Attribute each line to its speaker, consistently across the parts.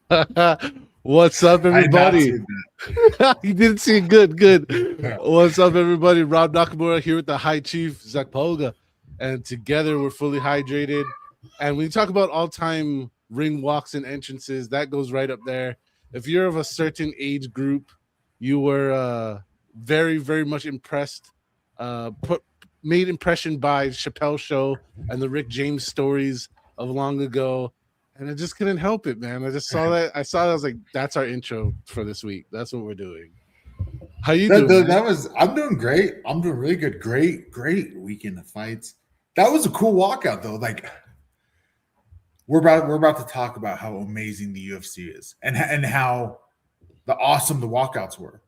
Speaker 1: What's up,
Speaker 2: I had not
Speaker 1: everybody?
Speaker 2: seen
Speaker 1: You didn't see it. Good.
Speaker 2: that.
Speaker 1: What's up, everybody? Rob Nakamura here with the High Chief, Zac Pauga. And together we're fully hydrated. And when you talk about all-time ring walks and entrances, that goes right up there. If you're of a certain age group, you were very, very much impressed, made impression by Chappelle's show and the Rick James stories of long ago. And I just couldn't help it, man. I just saw that. I was like, that's our intro for this week. That's what we're doing. How you doing, man?
Speaker 2: That was. I'm doing great. I'm doing really good. Great weekend of fights. That was a cool walkout though. Like we're about to talk about how amazing the UFC is and how the awesome the walkouts were.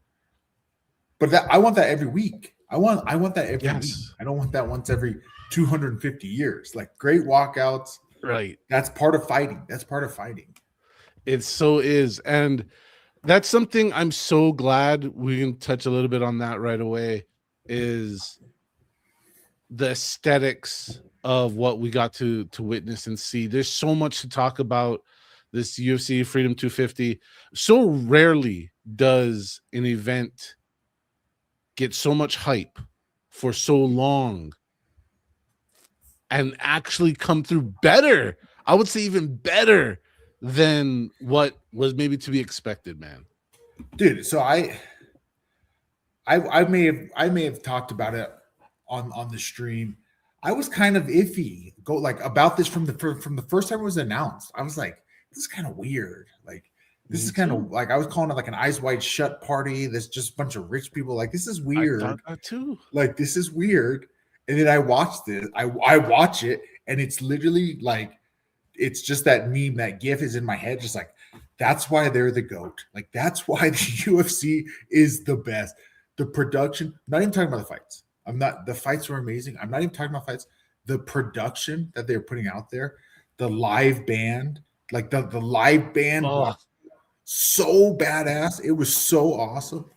Speaker 2: But I want that every week. I want that every week.
Speaker 1: Yes.
Speaker 2: I don't want that once every 250 years. Like great walkouts.
Speaker 1: Right.
Speaker 2: That's part of fighting. That's part of fighting.
Speaker 1: It so is. And that's something I'm so glad we can touch a little bit on that right away is the aesthetics of what we got to witness and see. There's so much to talk about this UFC Freedom 250. So rarely does an event get so much hype for so long and actually come through better. I would say even better than what was maybe to be expected, man.
Speaker 2: Dude, so I may have talked about it on the stream. I was kind of iffy about this from the first time it was announced. I was like, this is kind of weird. Like this is kind of like I was calling it like an eyes wide shut party. There's just a bunch of rich people. Like this is weird.
Speaker 1: I thought that too.
Speaker 2: Like this is weird. And then I watched it. I watch it, and it's literally like it's just that meme, that gif is in my head, just like that's why they're the GOAT. Like that's why the UFC is the best. The production, I'm not even talking about the fights. The fights were amazing. I'm not even talking about fights. The production that they're putting out there, the live band, like the live band was so badass. It was so awesome.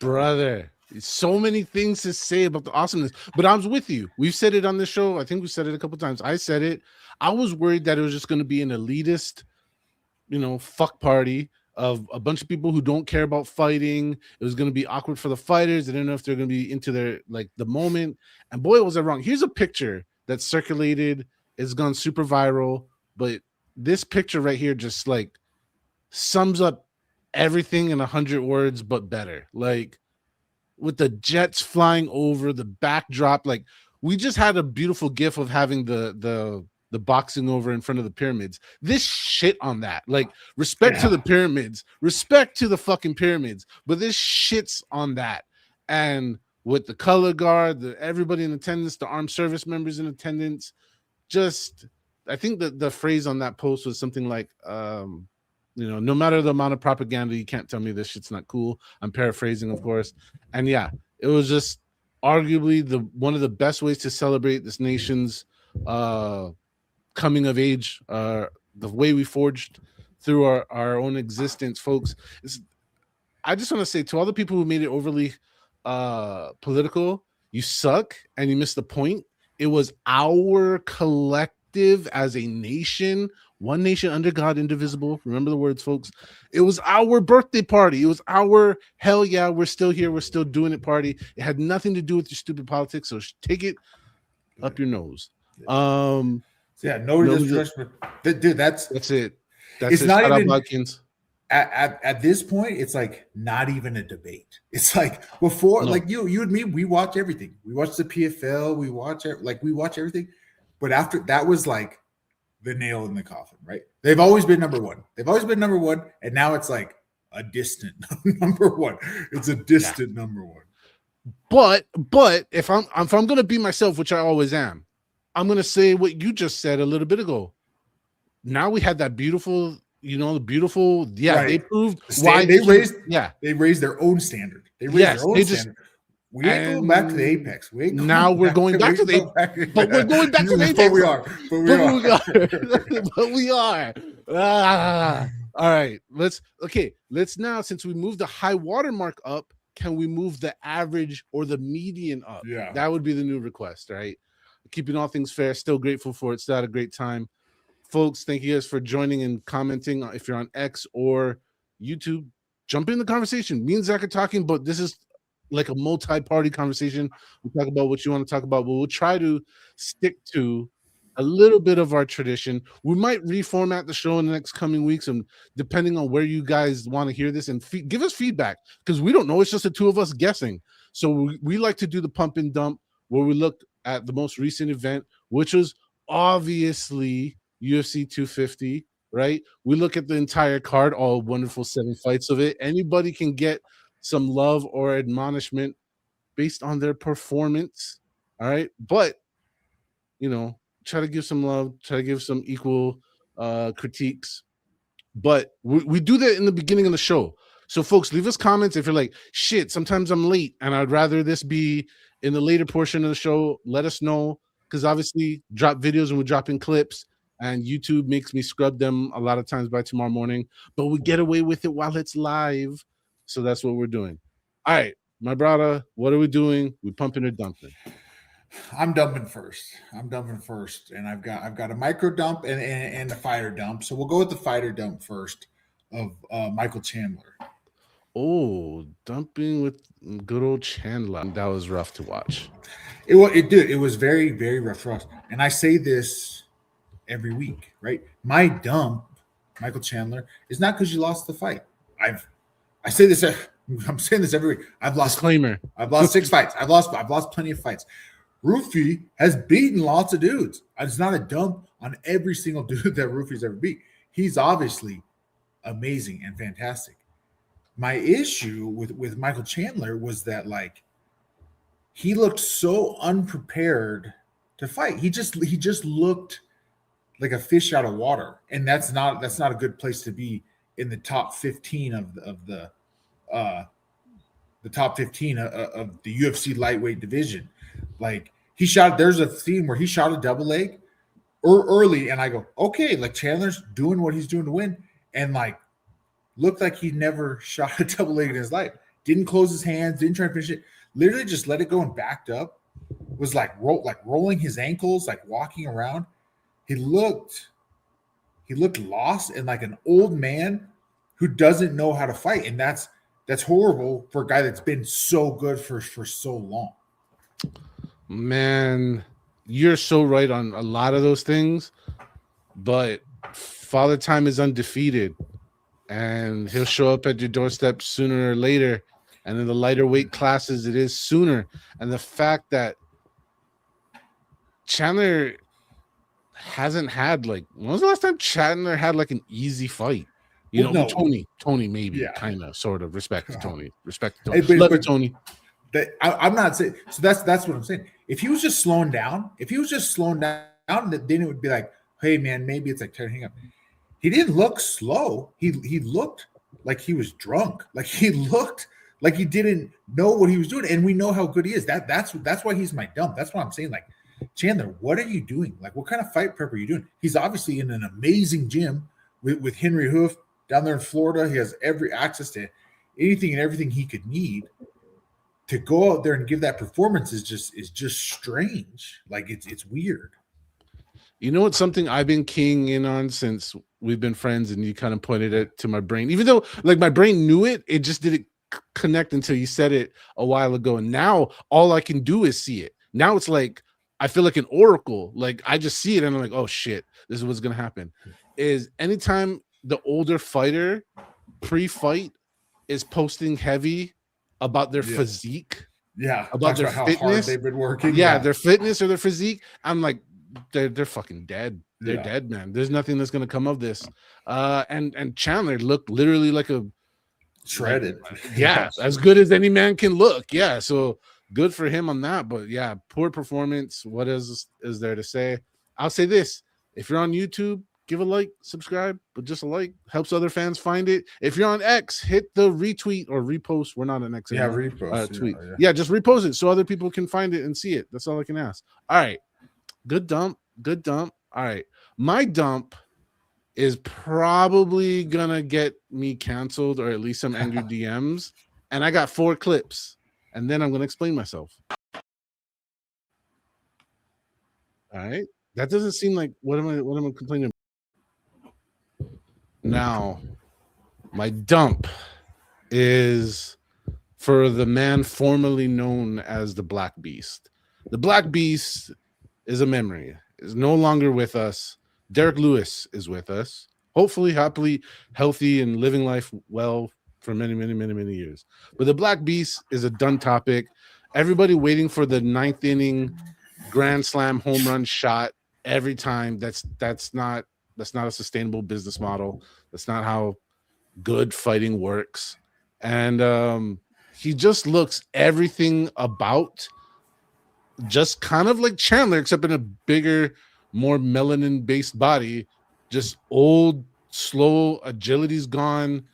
Speaker 1: Brother. So many things to say about the awesomeness, but I was with you. We've said it on this show. I think we said it a couple times. I said it. I was worried that it was just going to be an elitist, fuck party of a bunch of people who don't care about fighting. It was going to be awkward for the fighters. They didn't know if they're going to be into their the moment. And boy, was I wrong. Here's a picture that circulated. It's gone super viral, but this picture right here just like sums up everything in 100 words, but better. Like with the jets flying over the backdrop, like we just had a beautiful gif of having the boxing over in front of the pyramids. This shit on that, like respect to the pyramids, respect to the fucking pyramids, but this shits on that. And with the color guard, everybody in attendance, the armed service members in attendance, just I think that the phrase on that post was something like no matter the amount of propaganda, you can't tell me this shit's not cool. I'm paraphrasing, of course. And yeah, it was just arguably one of the best ways to celebrate this nation's coming of age, the way we forged through our own existence, folks. I just want to say to all the people who made it overly political, you suck and you missed the point. It was our collective as a nation, one nation under God, indivisible. Remember the words, folks. It was our birthday party. It was our hell yeah, we're still here, we're still doing it party. It had nothing to do with your stupid politics, so take it up your nose.
Speaker 2: No disrespect, dude. That's
Speaker 1: it.
Speaker 2: It's not even at this point. It's like not even a debate. It's like before, like you and me, we watch everything. We watch the PFL. We watch everything. But after that was like the nail in the coffin, right? They've always been number one. And now it's like a distant number one. It's a distant number one.
Speaker 1: But if I'm gonna be myself, which I always am, I'm gonna say what you just said a little bit ago. Now we had that beautiful, right. They proved why
Speaker 2: they raised their own standard. They raised their own standard. We ain't going back to the apex.
Speaker 1: We're going back to the apex. But we're going back to the apex. But we are. All right. Let's now, since we moved the high water mark up, can we move the average or the median up? That would be the new request, right? Keeping all things fair, still grateful for it. Still had a great time. folks, thank you guys for joining and commenting. If you're on X or YouTube, jump in the conversation. Me and Zach are talking, but this is like a multi-party conversation. We talk about what you want to talk about, but we'll try to stick to a little bit of our tradition. We might reformat the show in the next coming weeks, and depending on where you guys want to hear this, and give us feedback, because we don't know. It's just the two of us guessing. So we like to do the pump and dump, where we look at the most recent event, which was obviously UFC 250, right? We look at the entire card, all wonderful 7 fights of it. Anybody can get some love or admonishment based on their performance, all right? But, try to give some love, try to give some equal critiques. But we do that in the beginning of the show. So, folks, leave us comments if you're like, shit, sometimes I'm late and I'd rather this be in the later portion of the show. Let us know, because obviously drop videos and we're dropping clips, and YouTube makes me scrub them a lot of times by tomorrow morning. But we get away with it while it's live. So that's what we're doing. All right, my brother, what are we doing? We pumping or dumping?
Speaker 2: I'm dumping first. And I've got a micro dump and a fighter dump. So we'll go with the fighter dump first of Michael Chandler.
Speaker 1: Oh, dumping with good old Chandler. That was rough to watch.
Speaker 2: It was very, very rough for us. And I say this every week, right? My dump, Michael Chandler, is not because you lost the fight. I say this. I'm saying this every week. I've lost 6 fights. I've lost plenty of fights. Rufy has beaten lots of dudes. It's not a dump on every single dude that Rufy's ever beat. He's obviously amazing and fantastic. My issue with Michael Chandler was that, like, he looked so unprepared to fight. He just looked like a fish out of water, and that's not a good place to be in the top 15 of the top 15 of the UFC lightweight division. Like, there's a scene where he shot a double leg early, and I go, okay, like, Chandler's doing what he's doing to win, and like, looked like he never shot a double leg in his life. Didn't close his hands, didn't try to finish it. Literally just let it go and backed up. Was like rolling his ankles, like walking around. He looked lost and like an old man who doesn't know how to fight, and that's horrible for a guy that's been so good for so long.
Speaker 1: Man, you're so right on a lot of those things, but Father Time is undefeated, and he'll show up at your doorstep sooner or later. And in the lighter weight classes, it is sooner. And the fact that Chandler hasn't had, like, when was the last time Chandler had like an easy fight? Tony maybe, kind of, sort of. Respect to Tony. Love you, Tony.
Speaker 2: I'm not saying, so that's what I'm saying. If he was just slowing down, then it would be like, hey man, maybe it's like, hang up. He didn't look slow. He looked like he was drunk. Like, he looked like he didn't know what he was doing. And we know how good he is. That's why he's my dump. That's what I'm saying. Like, Chandler, what are you doing? Like, what kind of fight prep are you doing? He's obviously in an amazing gym with Henry Hoof down there in Florida. He has every access to anything and everything he could need. To go out there and give that performance is just strange. Like, it's weird.
Speaker 1: You know what's something I've been keying in on since we've been friends, and you kind of pointed it to my brain, even though, like, my brain knew it just didn't connect until you said it a while ago. And now all I can do is see it. Now it's like I feel like an oracle. Like, I just see it and I'm like, oh shit, this is what's gonna happen. Is anytime the older fighter pre-fight is posting heavy about their physique, about their fitness, how hard
Speaker 2: they've been working,
Speaker 1: their fitness or their physique, I'm like, they're fucking dead. They're dead, man. There's nothing that's gonna come of this. And Chandler looked literally like a
Speaker 2: shredded,
Speaker 1: as good as any man can look. So good for him on that. But poor performance. What is there to say? I'll say this: if you're on YouTube, give a like, subscribe, but just a like helps other fans find it. If you're on X, hit the retweet or repost. We're not an X anymore.
Speaker 2: Repost.
Speaker 1: Tweet. Just repost it so other people can find it and see it. That's all I can ask. All right. Good dump. All right. My dump is probably gonna get me canceled or at least some angry DMs. And I got 4 clips, and then I'm gonna explain myself. All right. That doesn't seem like what am I complaining about? Now, my dump is for the man formerly known as the Black Beast. The Black Beast is a memory, is no longer with us. Derek Lewis is with us, hopefully, happily, healthy, and living life well for many, many, many, many years. But the Black Beast is a done topic. Everybody waiting for the ninth inning grand slam home run shot every time. That's not a sustainable business model. That's not how good fighting works. And he just looks everything about just kind of like Chandler, except in a bigger, more melanin based body. Just old, slow, agility's gone,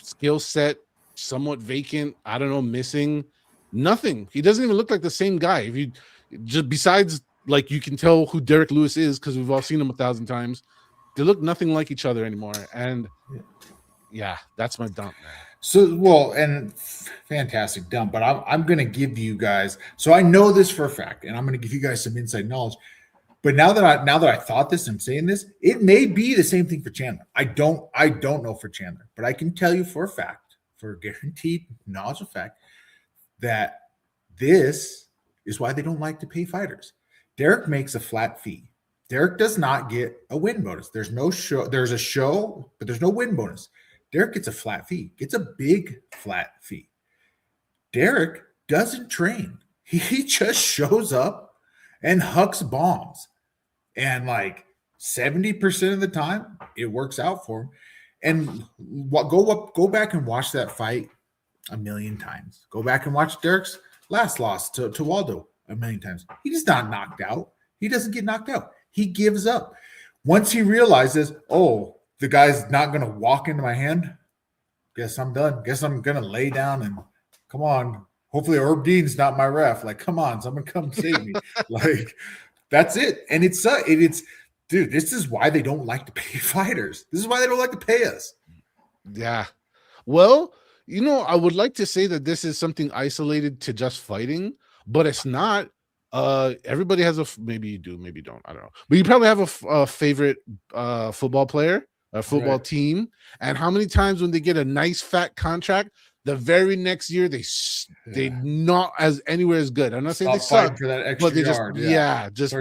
Speaker 1: skill set somewhat vacant. I don't know, missing nothing. He doesn't even look like the same guy. If you just besides like you can tell who Derek Lewis is because we've all seen him 1,000 times. They look nothing like each other anymore. And yeah, that's my dump, man.
Speaker 2: So, well, and fantastic dump, but I'm going to give you guys. So I know this for a fact, and I'm going to give you guys some inside knowledge. But now that I thought this, I'm saying this, it may be the same thing for Chandler. I don't know for Chandler, but I can tell you for a fact, for a guaranteed knowledge of fact, that this is why they don't like to pay fighters. Derek makes a flat fee. Derek does not get a win bonus. There's no show. There's a show, but there's no win bonus. Derek gets a flat fee, gets a big flat fee. Derek doesn't train. He just shows up and hucks bombs. And like 70% of the time, it works out for him. And go back and watch that fight a million times. Go back and watch Derek's last loss to Waldo a million times. He's not knocked out. He doesn't get knocked out. He gives up. Once he realizes, oh, the guy's not going to walk into my hand, guess I'm done. Guess I'm going to lay down and come on. Hopefully Herb Dean's not my ref. Like, come on, someone come save me. Like, that's it. And it's dude, this is why they don't like to pay fighters. This is why they don't like to pay us.
Speaker 1: Yeah. Well, I would like to say that this is something isolated to just fighting, but it's not. Everybody has maybe you do, maybe you don't. I don't know. But you probably have a favorite football player, a football team. And how many times when they get a nice fat contract, the very next year they not as anywhere as good. I'm not saying they suck
Speaker 2: for that extra
Speaker 1: but they
Speaker 2: yard.
Speaker 1: Just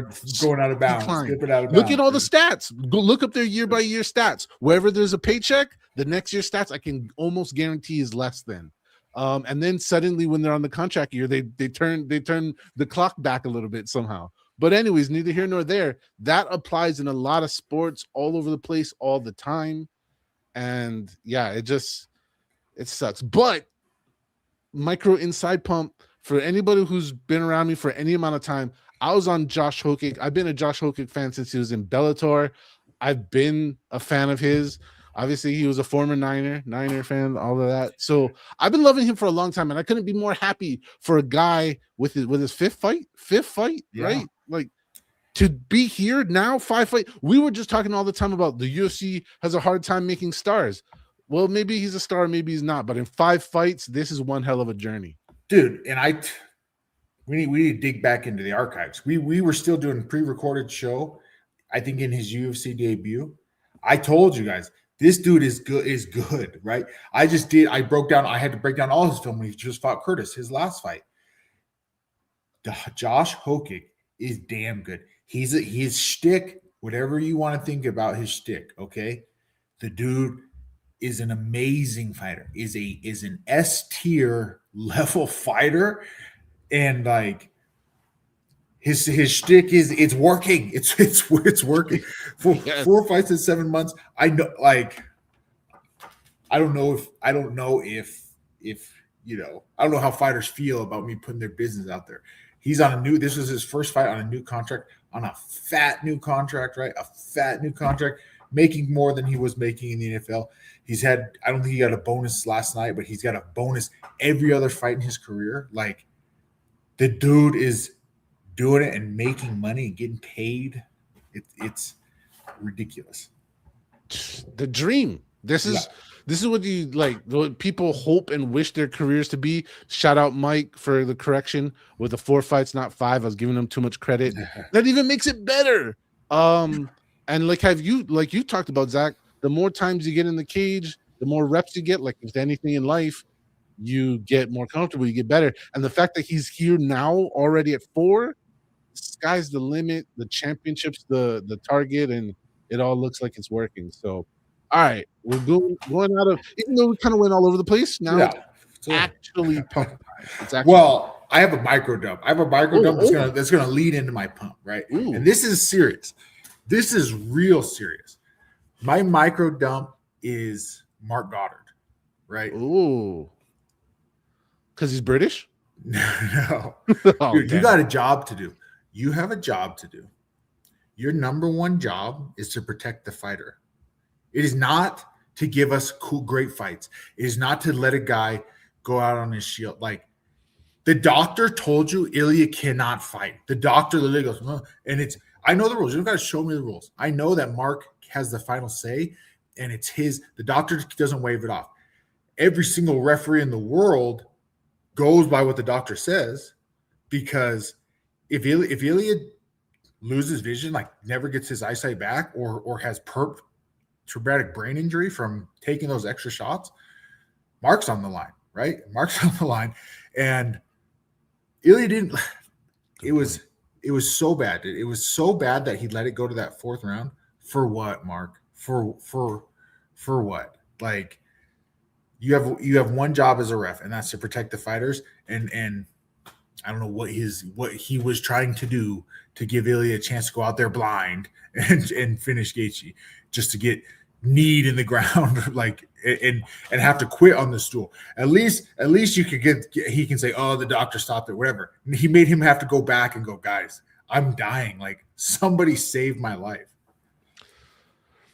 Speaker 2: going out of bounds. Skipping out of bounds.
Speaker 1: Look at all the stats. Go look up their year by year stats. Wherever there's a paycheck, the next year's stats I can almost guarantee is less than. And then suddenly when they're on the contract year, they turn the clock back a little bit somehow. But anyways, neither here nor there. That applies in a lot of sports all over the place all the time. And yeah, it sucks. But micro inside pump for anybody who's been around me for any amount of time. I was on Josh Hokic. I've been a Josh Hokic fan since he was in Bellator. I've been a fan of his. Obviously, he was a former Niner fan, all of that. So I've been loving him for a long time, and I couldn't be more happy for a guy with his fifth fight, right? Like to be here now, 5 fight. We were just talking all the time about the UFC has a hard time making stars. Well, maybe he's a star, maybe he's not. But in 5 fights, this is one hell of a journey,
Speaker 2: dude. And we need to dig back into the archives. We were still doing pre-recorded show. I think in his UFC debut, I told you guys. This dude is good, right? I had to break down all his film when he just fought Curtis, his last fight. Josh Hokic is damn good. His shtick, whatever you want to think about his shtick, okay? The dude is an amazing fighter, is an S tier level fighter, and like his shtick it's working. It's working. Yes. 4 fights in 7 months. I know, like, I don't know if I don't know how fighters feel about me putting their business out there. He's on this was his first fight on a new contract, on a fat new contract, right? A fat new contract, making more than he was making in the NFL. I don't think he got a bonus last night, but he's got a bonus every other fight in his career. Like, the dude is doing it and making money and getting paid. It's ridiculous.
Speaker 1: The dream. This is what you like. What people hope and wish their careers to be. Shout out Mike for the correction with the 4 fights, not 5. I was giving him too much credit. That even makes it better. And like you talked about, Zach, the more times you get in the cage, the more reps you get. Like with anything in life, you get more comfortable, you get better. And the fact that he's here now already at 4, sky's the limit. The championship's the target, and it all looks like it's working. So, all right, we're going out of, even though we kind of went all over the place. Now it's actually pump time. It's actually
Speaker 2: well, I have a micro dump. I have a micro dump
Speaker 1: oh.
Speaker 2: that's gonna lead into my pump, right?
Speaker 1: Ooh.
Speaker 2: And this is serious. This is real serious. My micro dump is Mark Goddard, right?
Speaker 1: Ooh, because he's British.
Speaker 2: No,
Speaker 1: Oh,
Speaker 2: dude, you
Speaker 1: damn.
Speaker 2: got a job to do. You have a job to do. Your number one job is to protect the fighter. It is not to give us cool, great fights. It is not to let a guy go out on his shield. Like the doctor told you, Ilya cannot fight. The doctor literally goes, oh, and it's, I know the rules. You don't got to show me the rules. I know that Mark has the final say, and it's his. The doctor doesn't wave it off. Every single referee in the world goes by what the doctor says, because if Ilya loses vision, like never gets his eyesight back, or has traumatic brain injury from taking those extra shots, Mark's on the line, right? Mark's on the line, and Ilya didn't. It was so bad. It was so bad that he let it go to that 4th round. For what, Mark? For what? Like you have one job as a ref, and that's to protect the fighters. And I don't know what he was trying to do to give Ilya a chance to go out there blind and finish Gaethje, just to get kneed in the ground, like and have to quit on the stool. At least you could he can say, oh, the doctor stopped it, whatever. He made him have to go back and go, guys, I'm dying. Like somebody saved my life.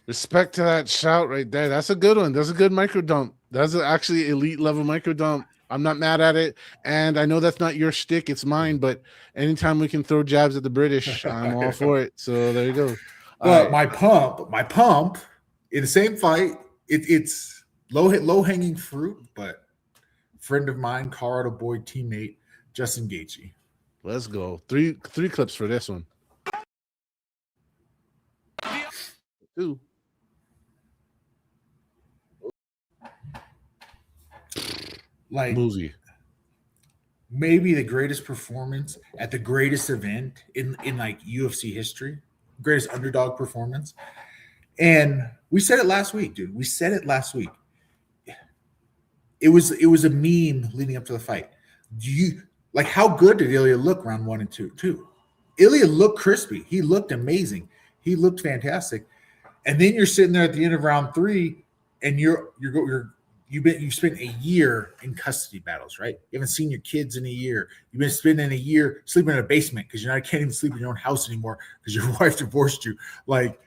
Speaker 1: Respect to that shout right there. That's a good one. That's a good micro dump. That's actually elite level micro dump. I'm not mad at it, and I know that's not your shtick, it's mine. But anytime we can throw jabs at the British, I'm all for it. So there you go.
Speaker 2: But my pump in the same fight, it's low hanging fruit, but friend of mine, Colorado boy teammate Justin Gaethje.
Speaker 1: Let's go. Three clips for this one. 2.
Speaker 2: Like
Speaker 1: Boozy.
Speaker 2: Maybe the greatest performance at the greatest event in like UFC history, greatest underdog performance. And we said it last week, dude. We said it last week. It was a meme leading up to the fight. How good did Ilya look round 1 and 2? Ilya looked crispy. He looked amazing. He looked fantastic. And then you're sitting there at the end of round 3, and you've spent a year in custody battles, right? You haven't seen your kids in a year. You've been spending a year sleeping in a basement because can't even sleep in your own house anymore because your wife divorced you. Like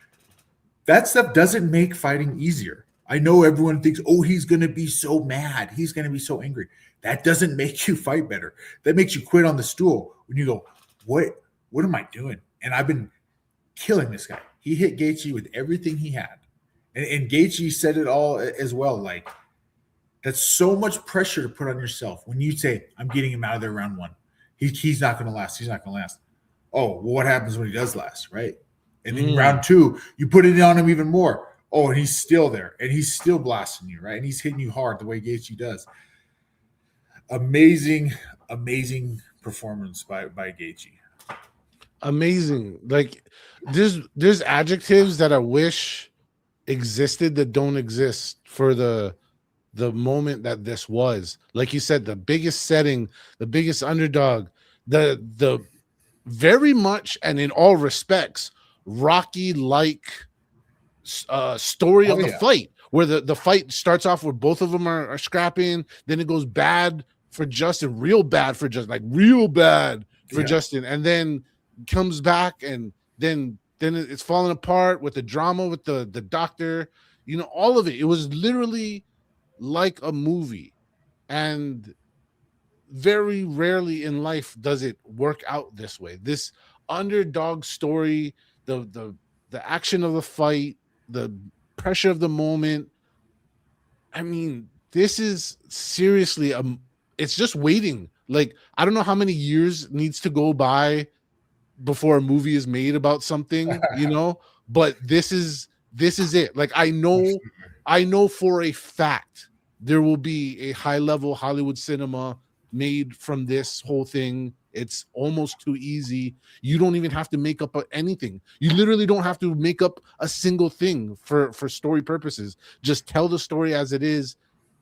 Speaker 2: that stuff doesn't make fighting easier. I know everyone thinks, oh, he's going to be so mad. He's going to be so angry. That doesn't make you fight better. That makes you quit on the stool when you go, what am I doing? And I've been killing this guy. He hit Gaethje with everything he had. And Gaethje said it all as well. Like, that's so much pressure to put on yourself when you say, I'm getting him out of there round 1. He's not going to last. He's not going to last. Oh, well, what happens when he does last, right? And then round 2, you put it on him even more. Oh, and he's still there, and he's still blasting you, right? And he's hitting you hard the way Gaethje does. Amazing performance by Gaethje.
Speaker 1: Amazing. Like there's adjectives that I wish existed that don't exist for the moment that this was. Like you said, the biggest setting, the biggest underdog, the very much and in all respects Rocky-like story of the fight, where the fight starts off where both of them are scrapping, then it goes bad for Justin, real bad for Justin, and then comes back, and then it's falling apart with the drama with the doctor, all of it. It was literally like a movie, and very rarely in life does it work out this way. This underdog story, the action of the fight, the pressure of the moment. I mean, this is seriously it's just waiting. Like, I don't know how many years needs to go by before a movie is made about something, but this is this is it. Like I know for a fact there will be a high level Hollywood cinema made from this whole thing. It's almost too easy. You don't even have to make up anything. You literally don't have to make up a single thing for story purposes. Just tell the story as it is,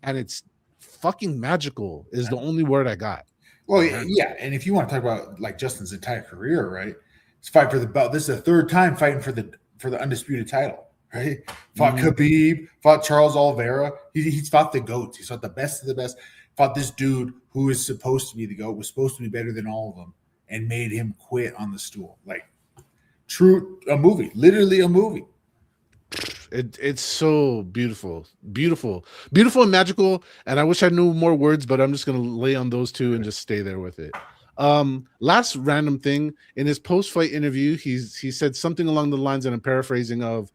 Speaker 1: and it's fucking magical is the only word I got.
Speaker 2: Well, yeah, and if you want to talk about like Justin's entire career, right? He's fighting for the belt. This is the third time fighting for the undisputed title, right? Fought Khabib, fought Charles Oliveira. He's fought the GOATs. He's fought the best of the best. Fought this dude who is supposed to be the GOAT, was supposed to be better than all of them, and made him quit on the stool. Like a movie, literally a movie.
Speaker 1: It's so beautiful and magical, and I wish I knew more words, but I'm just gonna lay on those two and just stay there with it. Last random thing, in his post-fight interview, he said something along the lines, and I'm paraphrasing, of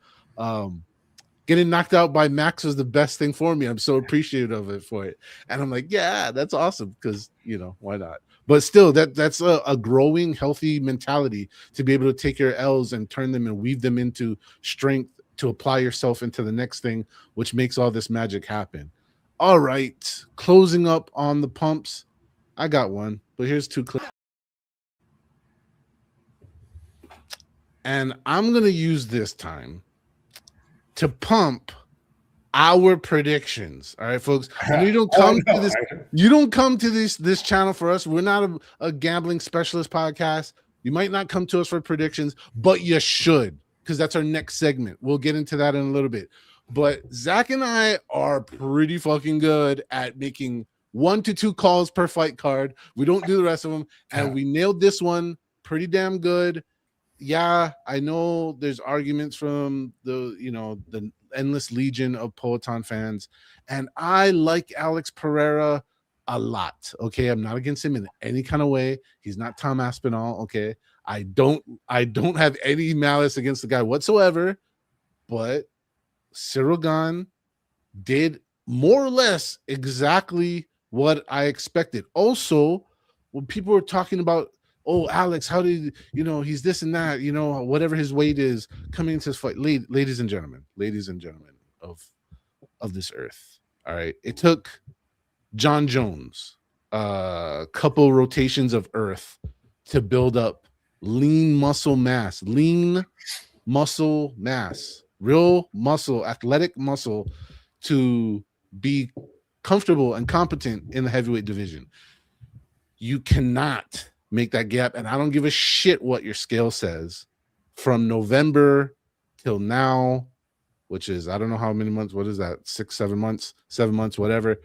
Speaker 1: getting knocked out by Max was the best thing for me. I'm so appreciative of it for it. And I'm like, yeah, that's awesome, because why not? But still, that's a growing, healthy mentality to be able to take your L's and turn them and weave them into strength to apply yourself into the next thing, which makes all this magic happen. All right, closing up on the pumps. I got one, but here's two clips. And I'm going to use this time to pump our predictions. All right, folks. You don't come to this. You don't come to this channel for us. We're not a gambling specialist podcast. You might not come to us for predictions, but you should, because that's our next segment. We'll get into that in a little bit. But Zach and I are pretty fucking good at making 1 to 2 calls per fight card. We don't do the rest of them, and we nailed this one pretty damn good. Yeah, I know there's arguments from the endless legion of Poatan fans, and I like Alex Pereira a lot. Okay, I'm not against him in any kind of way. He's not Tom Aspinall. Okay, I don't have any malice against the guy whatsoever. But Cyril Gane did more or less exactly what I expected. Also, when people were talking about, oh, Alex, how did he's this and that, whatever his weight is coming into this fight, ladies and gentlemen of this earth. All right, it took John Jones a couple rotations of earth to build up lean muscle mass, real muscle, athletic muscle, to be comfortable and competent in the heavyweight division. You cannot make that gap, and I don't give a shit what your scale says, from November till now, which is, I don't know how many months, what is that, 7 months, whatever.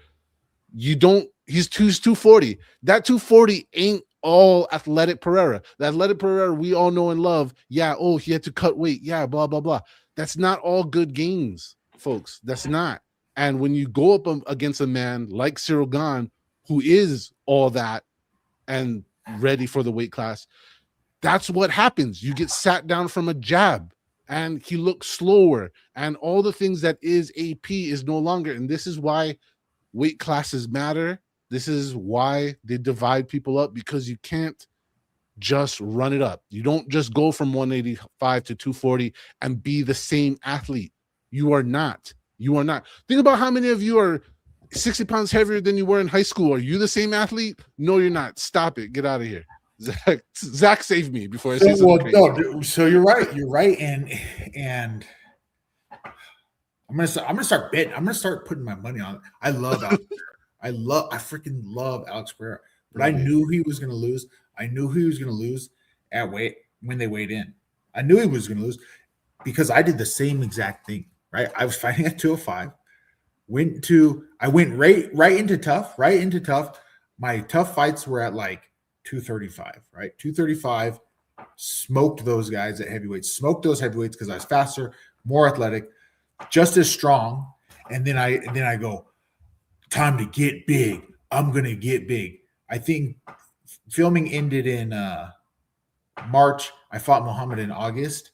Speaker 1: He's 240. That 240 ain't all athletic Pereira. The athletic Pereira we all know and love. Yeah, oh, he had to cut weight. Yeah, blah, blah, blah. That's not all good gains, folks. That's not. And when you go up against a man like Cyril Gane, who is all that and ready for the weight class, that's what happens. You get sat down from a jab, and he looks slower, and all the things that is AP is no longer. And this is why weight classes matter. This is why they divide people up, because you can't just run it up. You don't just go from 185 to 240 and be the same athlete. You are not. Think about how many of you are 60 pounds heavier than you were in high school. Are you the same athlete? No, you're not. Stop it. Get out of here. Zach saved me before I say something crazy.
Speaker 2: No, so you're right, and I'm gonna start betting. I'm gonna start putting my money on it. I love Alex Pereira. I freaking love Alex Pereira, but I knew he was gonna lose. I knew he was gonna lose when they weighed in. I knew he was gonna lose because I did the same exact thing. Right, I was fighting at 205. I went right into tough. My tough fights were at like 235, right? 235, smoked those guys at heavyweights, because I was faster, more athletic, just as strong. And then I go, time to get big. I'm gonna get big. I think filming ended in March. I fought Muhammad in August.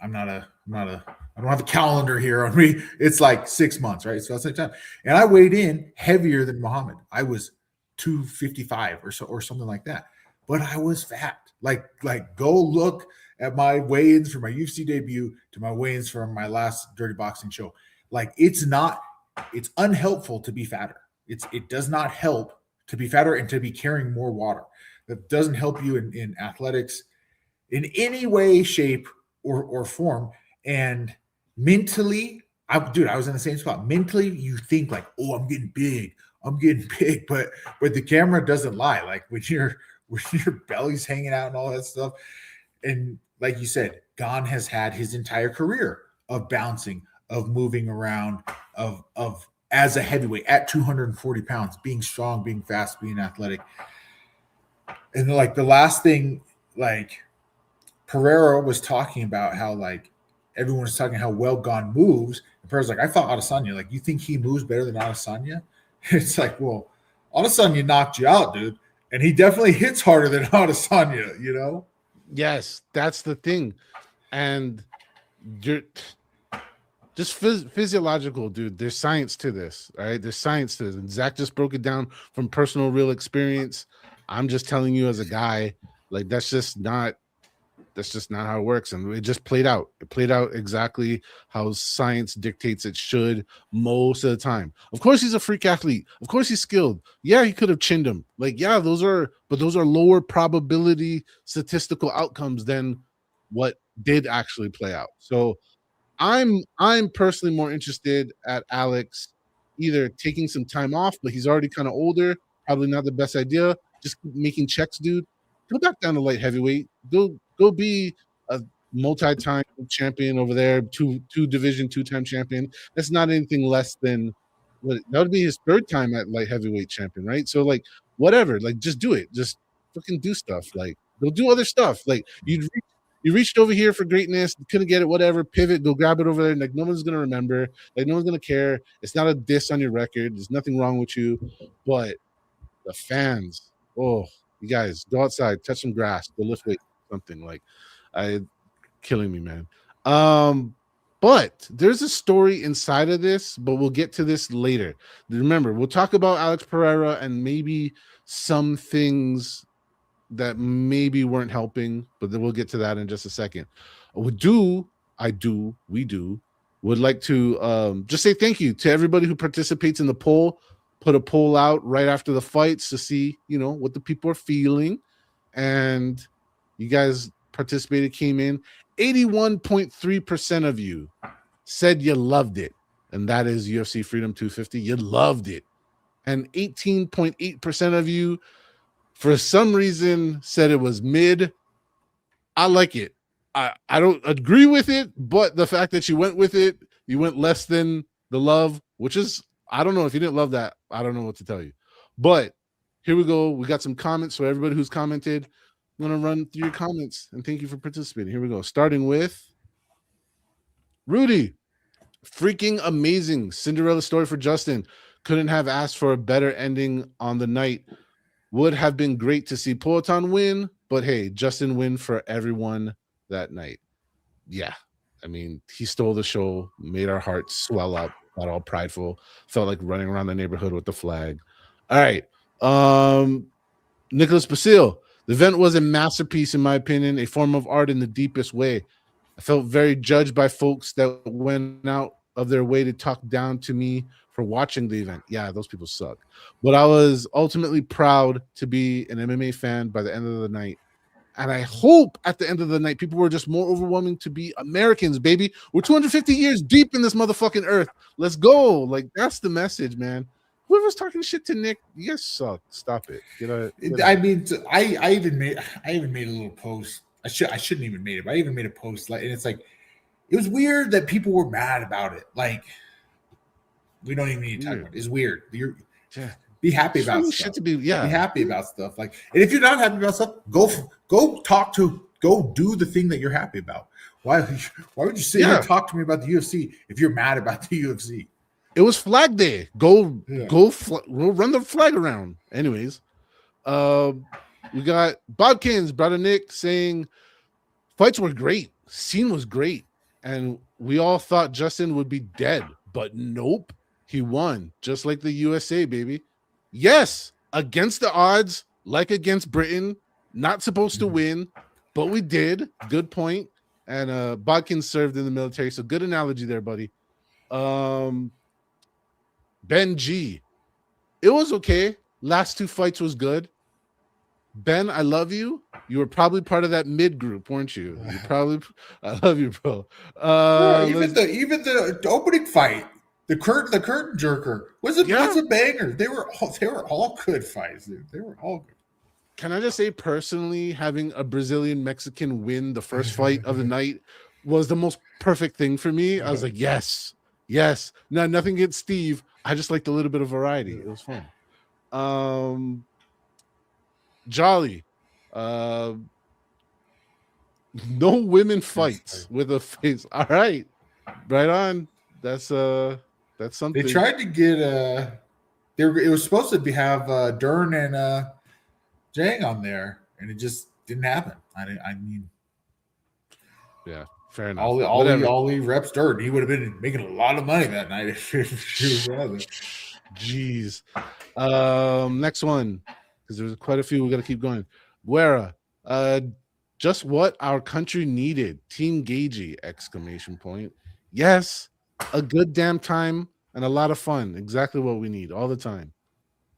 Speaker 2: I don't have a calendar here on me. It's like 6 months, right? So that's like time. And I weighed in heavier than Muhammad. I was 255 or something like that. But I was fat. Like go look at my weigh-ins for my UFC debut to my weigh-ins for my last Dirty Boxing show. Like it's unhelpful to be fatter. It does not help to be fatter and to be carrying more water. That doesn't help you in athletics in any way, shape, or form. And mentally, I was in the same spot. Mentally, you think like, oh, I'm getting big, but the camera doesn't lie. Like when your belly's hanging out and all that stuff. And like you said, Gon has had his entire career of bouncing, of moving around, of as a heavyweight at 240 pounds, being strong, being fast, being athletic. And like the last thing, like Pereira was talking about how like everyone was talking how well Gon moves. And Pereira's like, I thought Adesanya, like, you think he moves better than Adesanya? It's like, well, Adesanya knocked you out, dude. And he definitely hits harder than Adesanya, you know?
Speaker 1: Yes, that's the thing. And you're just physiological, dude. There's science to this, all right? There's science to this. And Zach just broke it down from personal, real experience. I'm just telling you as a guy, like that's just not how it works. And it just played out. It played out exactly how science dictates it should most of the time. Of course, he's a freak athlete. Of course, he's skilled. Yeah, he could have chinned him. Like, yeah, those are lower probability statistical outcomes than what did actually play out. So I'm personally more interested at Alex either taking some time off, but he's already kind of older, probably not the best idea. Just making checks, dude. Go back down to light heavyweight. Go be a multi-time champion over there, two division, 2-time champion. That's not anything less than that would be his 3rd time at light heavyweight champion, right? So like whatever, like just do it. Just fucking do stuff. Like go do other stuff. Like you reached over here for greatness, couldn't get it, whatever, pivot, go grab it over there. Like no one's gonna remember, like no one's gonna care. It's not a diss on your record. There's nothing wrong with you, but the fans, oh, you guys go outside, touch some grass, go lift weight, something like killing me, man. But there's a story inside of this, but we'll get to this later. Remember, we'll talk about Alex Pereira and maybe some things that maybe weren't helping, but then we'll get to that in just a second. We would like to just say thank you to everybody who participates in the poll. Put a poll out right after the fights to see, what the people are feeling. And you guys participated, came in. 81.3% of you said you loved it. And that is UFC Freedom 250. You loved it. And 18.8% of you, for some reason, said it was mid. I like it. I don't agree with it, but the fact that you went with it, you went less than the love, which is, I don't know if you didn't love that. I don't know what to tell you. But here we go. We got some comments. So everybody who's commented, I'm going to run through your comments and thank you for participating. Here we go. Starting with Rudy. Freaking amazing. Cinderella story for Justin. Couldn't have asked for a better ending on the night. Would have been great to see Poatan win, but hey, Justin win for everyone that night. Yeah. I mean, he stole the show, made our hearts swell up, got all prideful, felt like running around the neighborhood with the flag. All right. Nicholas Basile. The event was a masterpiece, in my opinion, a form of art in the deepest way. I felt very judged by folks that went out of their way to talk down to me for watching the event. Yeah, those people suck. But I was ultimately proud to be an MMA fan by the end of the night. And I hope at the end of the night, people were just more overwhelming to be Americans, baby. We're 250 years deep in this motherfucking earth. Let's go. Like, that's the message, man. Whoever's talking shit to Nick, you guys suck. Stop it.
Speaker 2: I mean, I even made a little post. I shouldn't even made it, but I even made a post, and it's like, it was weird that people were mad about it. Like, we don't even need to talk about it. It's weird. Be happy about stuff. Be happy about stuff. Like, and if you're not happy about stuff, go do the thing that you're happy about. Why would you sit here and talk to me about the UFC if you're mad about the UFC?
Speaker 1: It was Flag Day. Go run the flag around. Anyways, we got Bodkins, brother Nick, saying fights were great. Scene was great. And we all thought Justin would be dead, but nope. He won, just like the USA, baby. Yes, against the odds, like against Britain, not supposed to win. but we did. Good point. And Bodkin served in the military, so good analogy there, buddy. Ben G. It was okay. Last 2 fights was good. Ben, I love you. You were probably part of that mid group, weren't you? You probably. I love you, bro.
Speaker 2: Even the opening fight, the curtain jerker was a banger. They were all good fights, dude. They were all good.
Speaker 1: Can I just say, personally, having a Brazilian Mexican win the first fight of the night was the most perfect thing for me. I was like, yes. No, nothing against Steve. I just liked a little bit of variety. It was fun. Jolly. No women fights with a face. All right. Right on. That's something.
Speaker 2: They tried to get it was supposed to have Dern and Jang on there, and it just didn't happen. I mean,
Speaker 1: yeah, fair enough.
Speaker 2: All he reps Dern. He would have been making a lot of money that night if he was rather.
Speaker 1: Jeez. Next one, because there's quite a few. We got to keep going. Guerra. Just what our country needed. Team Gagey! ! Yes, a good damn time and a lot of fun. Exactly what we need all the time.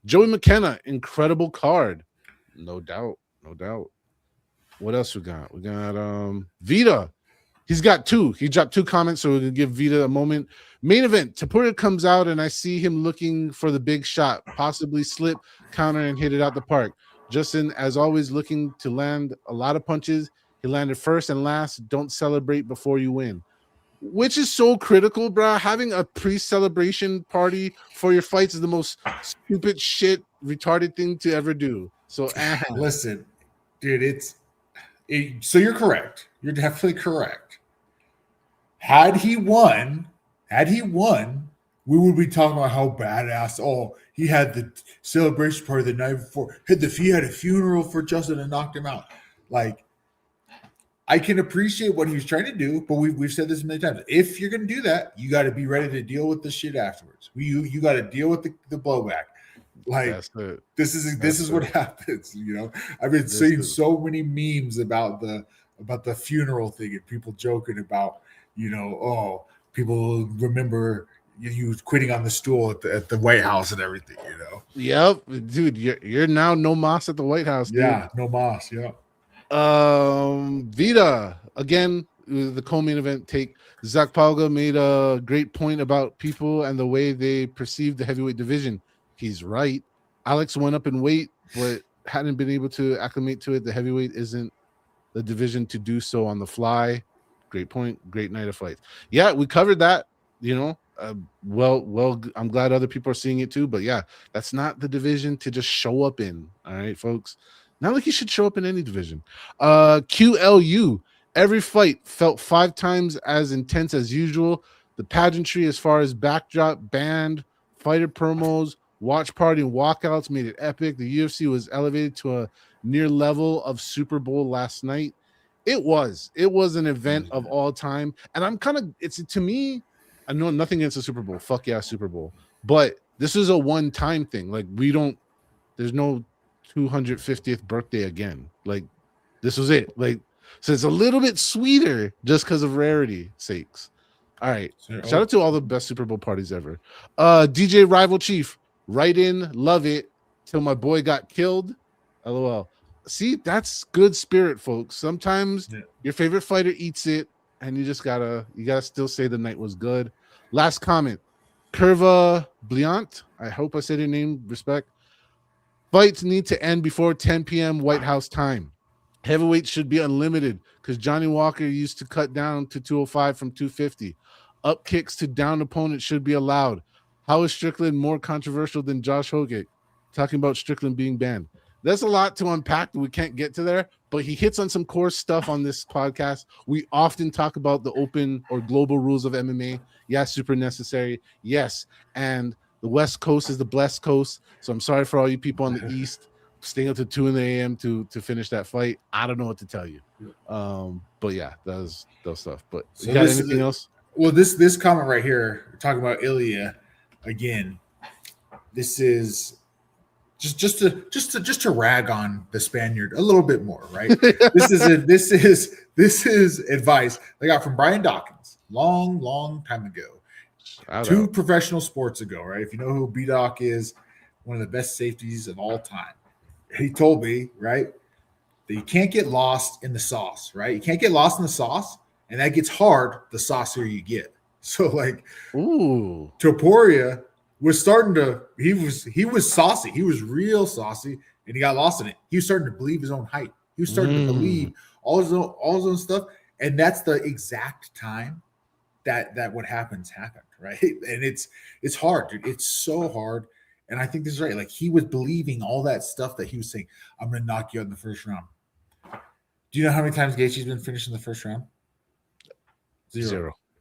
Speaker 1: Joey McKenna, incredible card. No doubt. What else we got? We got Vita. He's got 2. He dropped 2 comments, so we're gonna give Vita a moment. Main event. Tapuria comes out, and I see him looking for the big shot, possibly slip, counter, and hit it out the park. Justin, as always, looking to land a lot of punches. He landed first and last. Don't celebrate before you win, which is so critical, bro. Having a pre-celebration party for your fights is the most stupid shit, retarded thing to ever do. So
Speaker 2: listen, dude, so you're correct. You're definitely correct. Had he won, we would be talking about how badass. Oh, he had the celebration party the night before. He had a funeral for Justin and knocked him out. Like, I can appreciate what he was trying to do, but we've said this many times. If you're going to do that, you got to be ready to deal with the shit afterwards. You got to deal with the blowback. Like, this is what happens. You know, I've been seeing so many memes about the funeral thing and people joking about, you know, oh, people remember you quitting on the stool at the White House and everything. You know.
Speaker 1: Yep, dude, you're now no mas at the White House. Dude.
Speaker 2: Yeah, no mas. Yeah.
Speaker 1: Vita again, the co-main event take. Zac Pauga made a great point about people and the way they perceive the heavyweight division. He's right. Alex went up in weight, but hadn't been able to acclimate to it. The heavyweight isn't the division to do so on the fly. Great point. Great night of fights. Yeah, we covered that. You know, well. I'm glad other people are seeing it too. But yeah, that's not the division to just show up in. All right, folks. Not like he should show up in any division. QLU. Every fight felt 5 times as intense as usual. The pageantry as far as backdrop, band, fighter promos, watch party, and walkouts made it epic. The UFC was elevated to a near level of Super Bowl last night. It was an event of all time. And I'm kind of, it's to me, I know nothing against the Super Bowl. Fuck yeah, Super Bowl. But this is a one-time thing. Like, there's no 250th birthday again. Like, this was it. Like, so it's a little bit sweeter just because of rarity sakes. All right. Shout out to all the best Super Bowl parties ever. DJ Rival Chief, right in, love it till my boy got killed. LOL. See, that's good spirit, folks. Sometimes your favorite fighter eats it, and you gotta still say the night was good. Last comment. Curva Bliant. I hope I said your name. Respect. Fights need to end before 10 p.m. White House time. Heavyweight should be unlimited because Johnny Walker used to cut down to 205 from 250. Up kicks to down opponents should be allowed. How is Strickland more controversial than Josh Hogan? Talking about Strickland being banned. There's a lot to unpack. We can't get to there, but he hits on some core stuff on this podcast. We often talk about the open or global rules of MMA. Yes, super necessary. Yes, and the West Coast is the blessed coast. So I'm sorry for all you people on the East staying up to 2 a.m. to finish that fight. I don't know what to tell you. But yeah, that was stuff. But so you got anything else?
Speaker 2: Well, this comment right here, talking about Ilya again. This is just to rag on the Spaniard a little bit more, right? This is advice I got from Brian Dawkins long time ago. Two professional sports ago, right? If you know who B-Doc is, one of the best safeties of all time. He told me, right, that you can't get lost in the sauce, right? You can't get lost in the sauce, and that gets hard the saucier you get. So like,
Speaker 1: ooh,
Speaker 2: Topuria was starting to, he was saucy. He was real saucy, and he got lost in it. He was starting to believe his own hype. He was starting to believe all his own stuff. And that's the exact time that what happened, right? And it's hard, dude. It's so hard. And I think this is right. Like, he was believing all that stuff that he was saying, I'm going to knock you out in the first round. Do you know how many times Gaethje's been finished in the first round?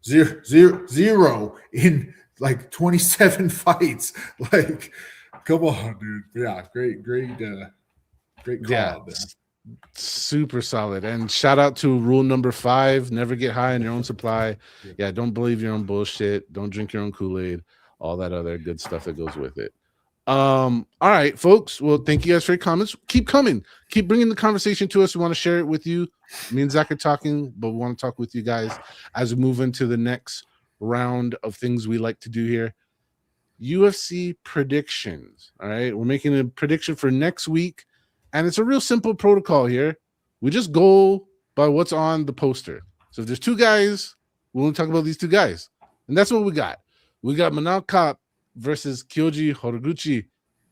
Speaker 2: Zero in like 27 fights. Like, come on, dude. Yeah, great call out there.
Speaker 1: Super solid. And shout out to rule number 5: never get high on your own supply. Yeah, don't believe your own bullshit. Don't drink your own Kool-Aid. All that other good stuff that goes with it. All right, folks. Well, thank you guys for your comments. Keep coming. Keep bringing the conversation to us. We want to share it with you. Me and Zach are talking, but we want to talk with you guys as we move into the next round of things we like to do here. UFC predictions. All right, we're making a prediction for next week, and it's a real simple protocol here. We just go by what's on the poster. So if there's two guys, we want to talk about these two guys, and that's what we got. We got Manal Kape versus Kyoji Horiguchi,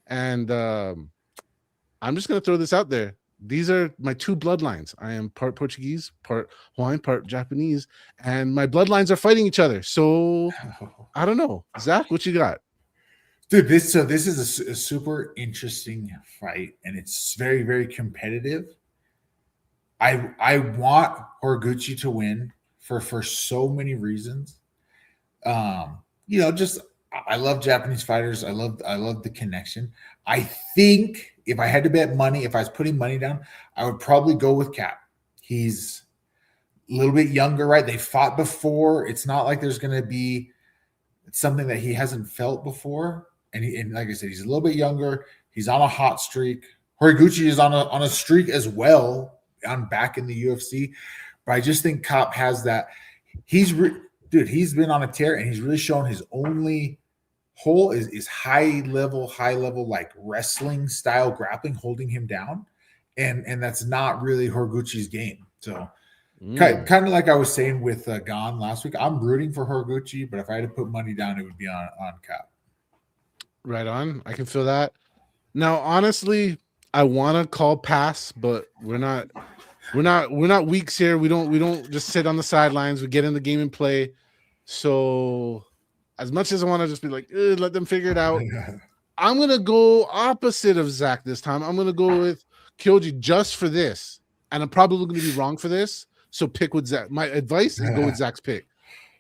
Speaker 1: and I'm just gonna throw this out there. These are my two bloodlines. I am part Portuguese, part Hawaiian, part Japanese, and my bloodlines are fighting each other. So I don't know, Zach, what you got?
Speaker 2: Dude, this is a super interesting fight, and it's very, very competitive. I want Horiguchi to win for so many reasons. Just I love Japanese fighters. I love the connection. I think if I had to bet money, if I was putting money down, I would probably go with Kape. He's a little bit younger, right? They fought before. It's not like there's going to be something that he hasn't felt before. And like I said, he's a little bit younger. He's on a hot streak. Horiguchi is on a streak as well. I'm back in the UFC, but I just think Kape has that. He's been on a tear, and he's really shown his only hole is high level like wrestling style grappling, holding him down, and that's not really Horiguchi's game. So kind of like I was saying with Gon last week, I'm rooting for Horiguchi, but if I had to put money down, it would be on Kape.
Speaker 1: Right on. I can feel that. Now, honestly, I want to call pass, but we're not weeks here. We don't just sit on the sidelines. We get in the game and play. So as much as I want to just be like, let them figure it out, I'm going to go opposite of Zach this time. I'm going to go with Kyoji just for this. And I'm probably going to be wrong for this. So pick with Zach. My advice is go with Zach's pick.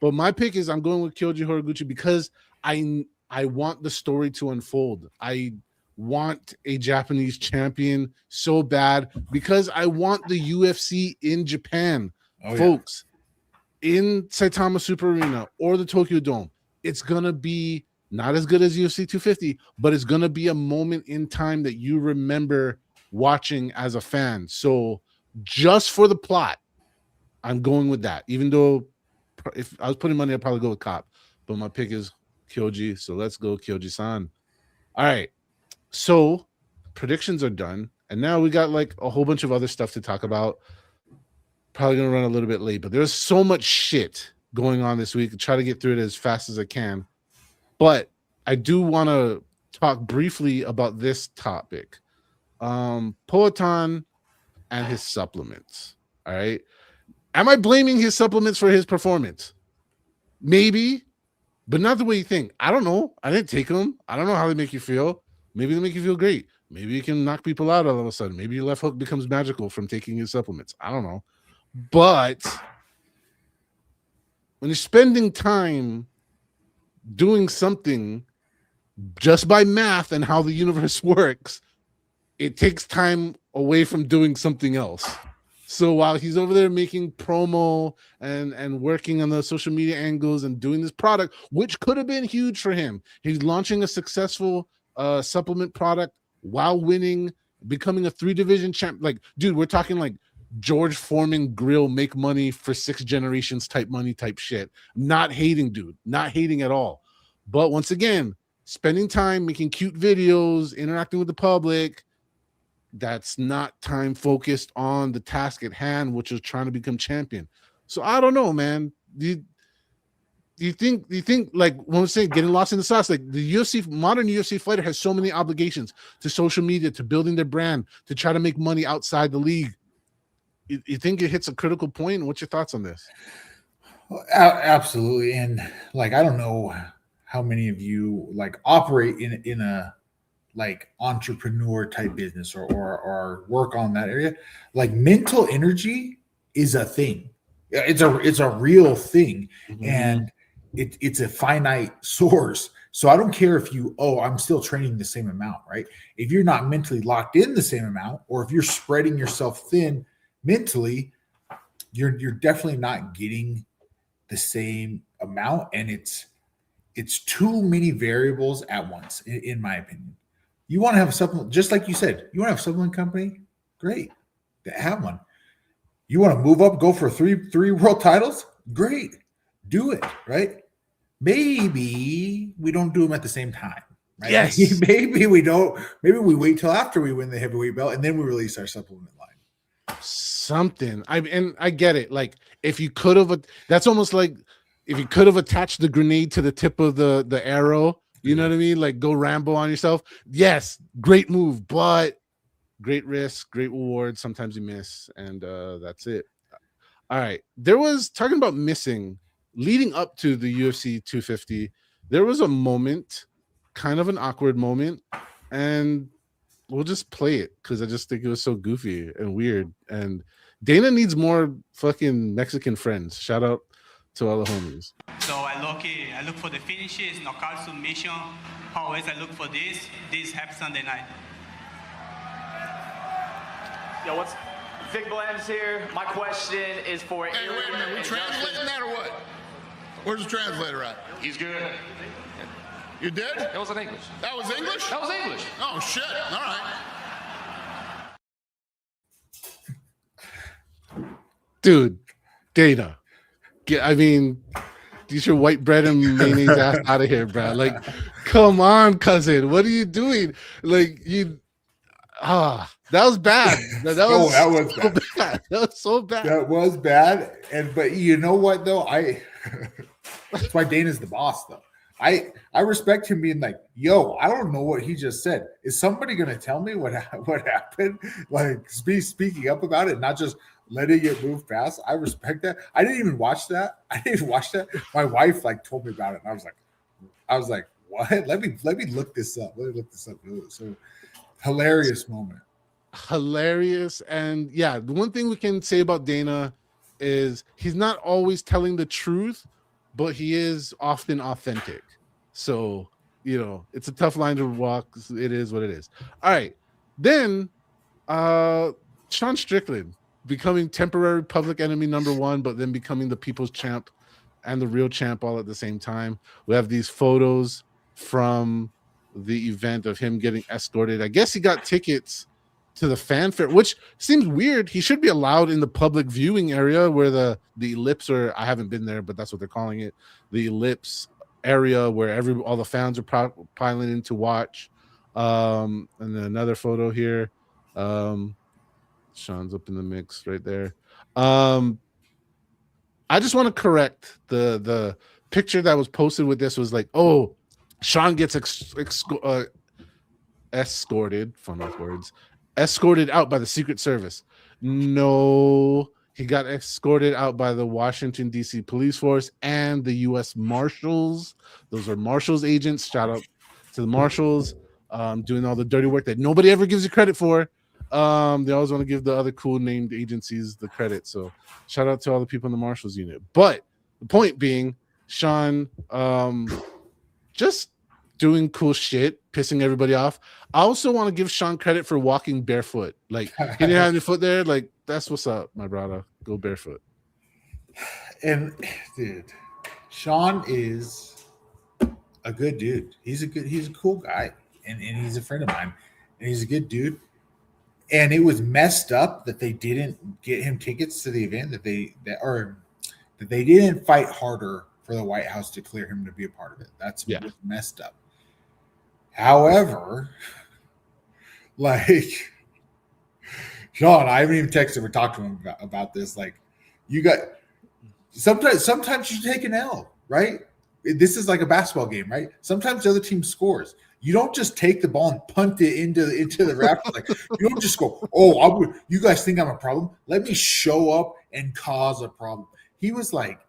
Speaker 1: But my pick is I'm going with Kyoji Horiguchi because I want the story to unfold. I want a Japanese champion so bad because I want the UFC in Japan. Folks, in Saitama Super Arena or the Tokyo Dome, it's going to be not as good as UFC 250, but it's going to be a moment in time that you remember watching as a fan. So just for the plot, I'm going with that. Even though if I was putting money, I'd probably go with Kape, but my pick is Kyoji. So let's go Kyoji-san. All right. So predictions are done. And now we got like a whole bunch of other stuff to talk about. Probably going to run a little bit late, but there's so much shit going on this week. I'll try to get through it as fast as I can. But I do want to talk briefly about this topic. Poatan and his supplements. All right. Am I blaming his supplements for his performance? Maybe, but not the way you think. I don't know. I didn't take them. I don't know how they make you feel. Maybe they make you feel great. Maybe you can knock people out all of a sudden. Maybe your left hook becomes magical from taking his supplements. I don't know. But when you're spending time doing something just by math and how the universe works, it takes time away from doing something else. So while he's over there making promo and working on the social media angles and doing this product, which could have been huge for him, he's launching a successful supplement product while winning, becoming a 3-division champ. Like, dude, we're talking like George Foreman grill, make money for 6 generations type money type shit. Not hating, dude, not hating at all. But once again, spending time making cute videos, interacting with the public, that's not time focused on the task at hand, which is trying to become champion. So I don't know, man. Do you think like when I'm saying getting lost in the sauce, like the UFC, modern UFC fighter has so many obligations to social media, to building their brand, to try to make money outside the league. You think it hits a critical point? What's your thoughts on this?
Speaker 2: Well, absolutely. And like, I don't know how many of you like operate in a like entrepreneur type business or work on that area. Like mental energy is a thing. It's a real thing.
Speaker 1: Mm-hmm.
Speaker 2: And it's a finite source. So I don't care if I'm still training the same amount, right? If you're not mentally locked in the same amount, or if you're spreading yourself thin mentally, you're definitely not getting the same amount. And it's too many variables at once, in my opinion. You want to have a supplement, just like you said, you want to have a supplement company? Great. Have one. You want to move up, go for three world titles? Great. Do it, right? Maybe we don't do them at the same time, right?
Speaker 1: Yes.
Speaker 2: Maybe we don't. Maybe we wait till after we win the heavyweight belt and then we release our supplement line.
Speaker 1: Something. I get it. Like if you could have, that's almost like if you could have attached the grenade to the tip of the arrow, you know what I mean? Like go Rambo on yourself. Yes, great move, but great risk, great reward. Sometimes you miss, and that's it. All right. There was talking about missing leading up to the UFC 250. There was a moment, kind of an awkward moment, and we'll just play it because I just think it was so goofy and weird. And Dana needs more fucking Mexican friends. Shout out to all the homies.
Speaker 3: So I look for the finishes, knockout, submission. Always I look for this. This happens Sunday night.
Speaker 4: Yo, what's Vic Bland's here? My question is for.
Speaker 5: Hey, wait a minute. We translating that or what? Where's the translator at?
Speaker 4: He's good.
Speaker 5: You did?
Speaker 4: That was in English.
Speaker 5: That was English?
Speaker 4: That was English.
Speaker 5: Oh shit! All right.
Speaker 1: Dude, Dana. I mean, get your white bread and mayonnaise ass out of here, bro. Like, come on, cousin. What are you doing? Like, that was bad. That was so bad. That was so bad.
Speaker 2: That was bad. But you know what though? That's why Dana's the boss though. I respect him being like, yo, I don't know what he just said. Is somebody gonna tell me what happened? Like speaking up about it, not just letting it move past. I respect that. I didn't even watch that. My wife like told me about it, and I was like, what? Let me look this up. So hilarious moment.
Speaker 1: Hilarious. And yeah, the one thing we can say about Dana is he's not always telling the truth, but he is often authentic. So, it's a tough line to walk. It is what it is. All right. Then Sean Strickland becoming temporary public enemy #1, but then becoming the people's champ and the real champ all at the same time. We have these photos from the event of him getting escorted. I guess he got tickets to the fanfare, which seems weird. He should be allowed in the public viewing area where the ellipse, or I haven't been there, but that's what they're calling it, the ellipse area where all the fans are piling in to watch. And then another photo here. Sean's up in the mix right there. I just want to correct the picture that was posted with this was like, oh, Sean gets escorted, fun with words, escorted out by the Secret Service. No, he got escorted out by the Washington, D.C. police force and the U.S. Marshals. Those are Marshals agents. Shout out to the Marshals, doing all the dirty work that nobody ever gives you credit for. They always want to give the other cool named agencies the credit. So shout out to all the people in the Marshals unit. But the point being, Sean just doing cool shit, pissing everybody off. I also want to give Sean credit for walking barefoot. Like, he didn't have any foot there. Like, that's what's up, my brother. Go barefoot.
Speaker 2: And dude, Sean is a good dude. He's a cool guy, and he's a friend of mine. and he's a good dude. And it was messed up that they didn't get him tickets to the event, that they didn't fight harder for the White House to clear him to be a part of it. That's what was messed up. However, like Sean, I haven't even texted him or talked to him about this. Like, you got sometimes you take an L, right? This is like a basketball game, right? Sometimes the other team scores. You don't just take the ball and punt it into the rafters. Like, you don't just go, "Oh, you guys think I'm a problem? Let me show up and cause a problem." He was like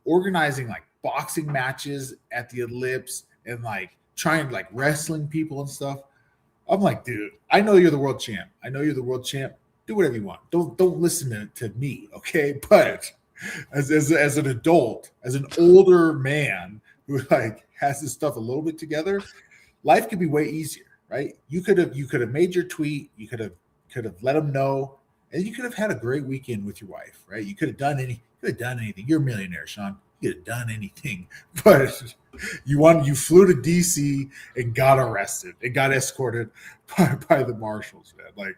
Speaker 2: organizing like boxing matches at the Ellipse and like trying like wrestling people and stuff. I'm like, dude, I know you're the world champ. Do whatever you want. Don't listen to me, okay? But as an adult, as an older man who like has this stuff a little bit together, life could be way easier, right? You could have made your tweet, you could have let them know, and you could have had a great weekend with your wife, right? You could have done anything. You're a millionaire, Sean. You could have done anything, but you flew to DC and got arrested and got escorted by the marshals, man. Like,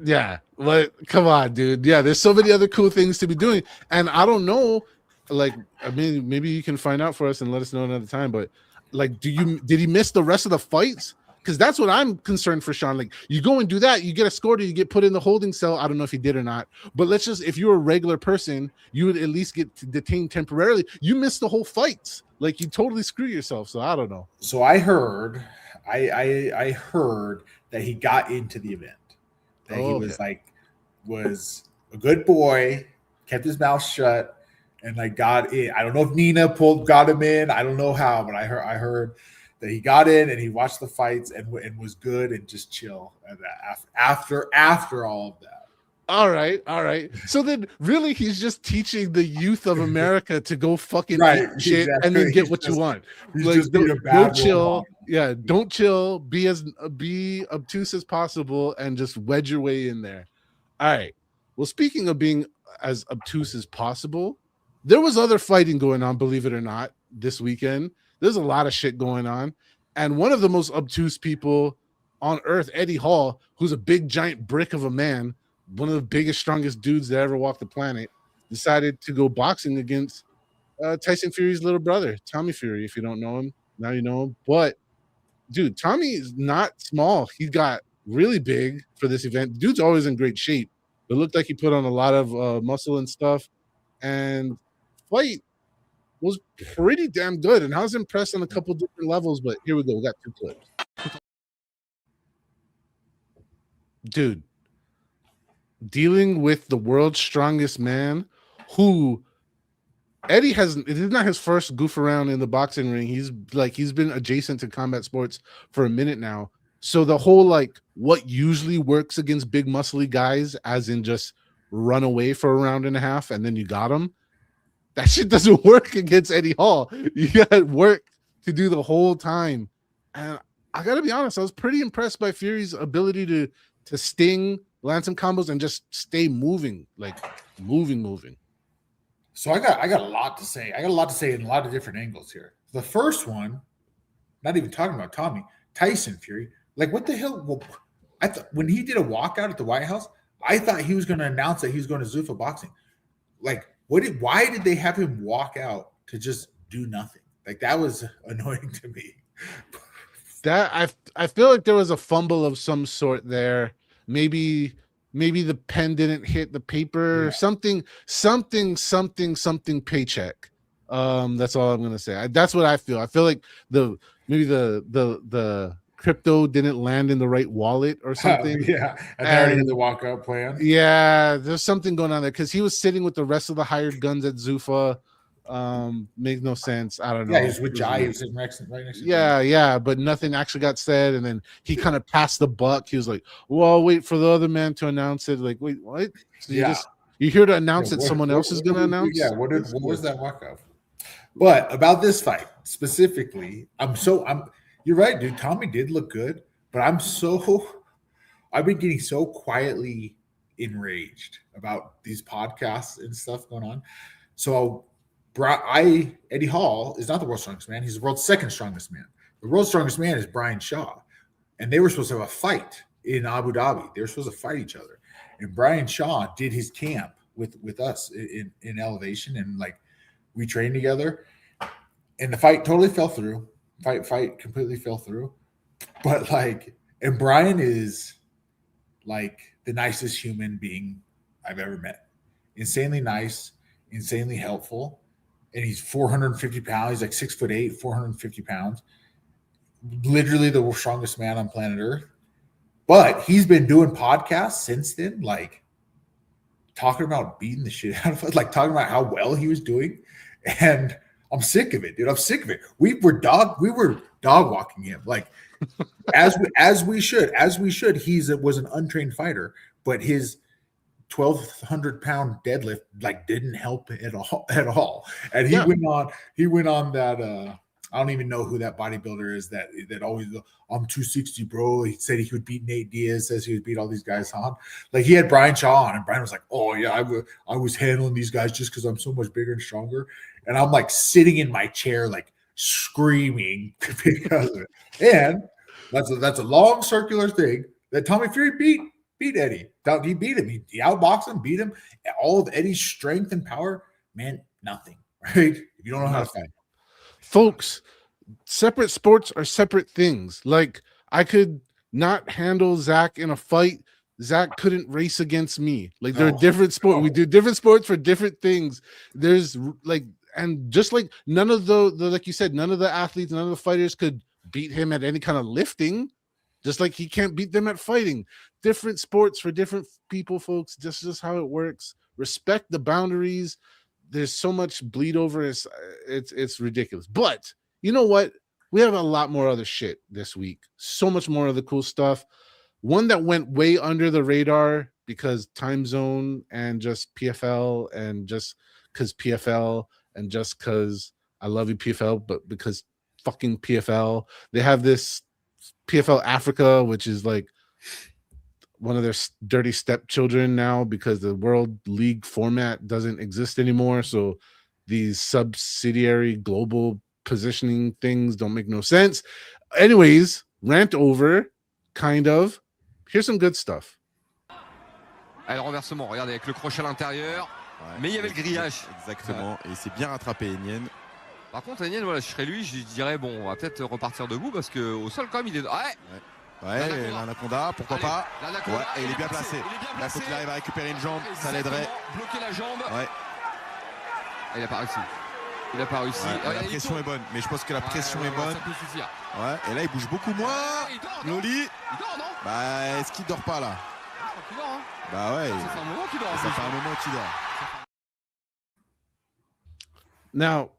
Speaker 1: yeah, like, come on, dude. Yeah, there's so many other cool things to be doing, and I don't know. Like, I mean, maybe you can find out for us and let us know another time. But like, did he miss the rest of the fights? Because that's what I'm concerned for, Sean. Like, you go and do that, you get escorted, you get put in the holding cell. I don't know if he did or not, but let's just, if you're a regular person, you would at least get detained temporarily. You missed the whole fights. Like, you totally screw yourself. So I don't know.
Speaker 2: So I heard that he got into the event. That he was a good boy, kept his mouth shut, and like got in. I don't know if Nina got him in. I don't know how, but I heard that he got in and he watched the fights and was good and just chill after all of that.
Speaker 1: All right. So then, really, he's just teaching the youth of America to go fucking eat shit and then get what you want. Like, don't chill. Yeah, don't chill. Be obtuse as possible and just wedge your way in there. All right. Well, speaking of being as obtuse as possible, there was other fighting going on, believe it or not, this weekend. There's a lot of shit going on. And one of the most obtuse people on earth, Eddie Hall, who's a big, giant brick of a man, one of the biggest, strongest dudes that ever walked the planet, decided to go boxing against Tyson Fury's little brother, Tommy Fury. If you don't know him, now you know him. But, dude, Tommy is not small. He got really big for this event. Dude's always in great shape. It looked like he put on a lot of muscle and stuff. And fight was pretty damn good. And I was impressed on a couple different levels. But here we go. We got 2 clips. Dude, dealing with the world's strongest man, who it is not his first goof around in the boxing ring. He's been adjacent to combat sports for a minute now. So the whole like what usually works against big muscly guys, as in just run away for a round and a half and then you got him, that shit doesn't work against Eddie Hall. You got work to do the whole time. And I gotta be honest, I was pretty impressed by Fury's ability to sting, land some combos, and just stay moving, like moving.
Speaker 2: So I got a lot to say. I got a lot to say in a lot of different angles here. The first one, not even talking about Tommy, Tyson Fury. Like, what the hell? Well, I thought when he did a walkout at the White House, I thought he was going to announce that he was going to Zuffa boxing. Like, why did they have him walk out to just do nothing? Like, that was annoying to me.
Speaker 1: That I feel like there was a fumble of some sort there. Maybe the pen didn't hit the paper or something paycheck. That's all I'm gonna say. That's what I feel. I feel like the crypto didn't land in the right wallet or something.
Speaker 2: And they already had the walkout plan.
Speaker 1: Yeah, there's something going on there because he was sitting with the rest of the hired guns at Zuffa. Makes no sense. I don't know.
Speaker 2: Yeah, he was with Jai. He was sitting right next to him.
Speaker 1: Yeah, but nothing actually got said, and then he kind of passed the buck. He was like, "Well, wait for the other man to announce it." Like, wait, what? So you're here to announce that someone else is going to announce?
Speaker 2: Yeah, what was that walkout? But about this fight specifically, you're right, dude. Tommy did look good, but I've been getting so quietly enraged about these podcasts and stuff going on. So Eddie Hall is not the world's strongest man. He's the world's second strongest man. The world's strongest man is Brian Shaw. and they were supposed to have a fight in Abu Dhabi. They were supposed to fight each other. And Brian Shaw did his camp with us in Elevation, and like we trained together. And the fight totally fell through. Fight completely fell through. But like, and Brian is like the nicest human being I've ever met. Insanely nice, insanely helpful. And he's 450 pounds. He's like 6'8", 450 pounds. Literally the strongest man on planet Earth. But he's been doing podcasts since then, like talking about beating the shit out of us, like talking about how well he was doing. And I'm sick of it, dude. I'm sick of it. We were dog walking him, like as we should. He was an untrained fighter, but his 1,200 pound deadlift like didn't help at all. And he went on that. I don't even know who that bodybuilder is that always, I'm 260, bro. He said he would beat Nate Diaz, says he would beat all these guys on. Like he had Brian Shaw on, and Brian was like, oh yeah, I was handling these guys just because I'm so much bigger and stronger. And I'm like sitting in my chair, like screaming because of it. And that's a long circular thing that Tommy Fury beat Eddie. He beat him. He outboxed him, beat him. All of Eddie's strength and power meant nothing, right? If you don't know how to fight.
Speaker 1: Folks, separate sports are separate things. Like I could not handle Zach in a fight. Zach couldn't race against me. Like there are different sports. We do different sports for different things. There's like, and just like none of the like you said, none of the athletes, none of the fighters could beat him at any kind of lifting. Just like he can't beat them at fighting. Different sports for different people, folks. This is how it works. Respect the boundaries. There's so much bleed over. It's ridiculous. But you know what? We have a lot more other shit this week. So much more of the cool stuff. One that went way under the radar because time zone and just PFL and just because PFL and just because I love you PFL, but because fucking PFL. They have this PFL Africa, which is like one of their dirty stepchildren now because the World League format doesn't exist anymore. So these subsidiary global positioning things don't make no sense. Anyways, rant over, kind of. Here's some good stuff.
Speaker 6: Le renversement, regardez, avec le crochet à l'intérieur. Ouais, mais il y avait le grillage.
Speaker 7: Exactement, et c'est bien rattrapé Enyen.
Speaker 6: Par contre, Enyen, voilà, je serais lui, je dirais, bon, on va peut-être repartir debout parce qu'au sol, quand même, il est.
Speaker 7: Ouais, l'anaconda, pourquoi pas.
Speaker 6: L'anaconda,
Speaker 7: et il est bien placé. Il faut qu'il arrive à récupérer une jambe, ça l'aiderait.
Speaker 6: Bloquer la jambe.
Speaker 7: Ouais.
Speaker 6: Il n'a pas réussi.
Speaker 7: Ouais, la pression est bonne, mais je pense que la pression est bonne.
Speaker 6: Ça peut suffire.
Speaker 7: Ouais, et là, il bouge beaucoup moins. Loli.
Speaker 6: Il dort, non?
Speaker 7: Bah, est-ce qu'il dort pas là?
Speaker 6: Je crois qu'il dort, hein.
Speaker 7: Bah ouais.
Speaker 6: Ça fait un moment qu'il dort.
Speaker 7: Ça fait un moment qu'il dort.
Speaker 1: Now,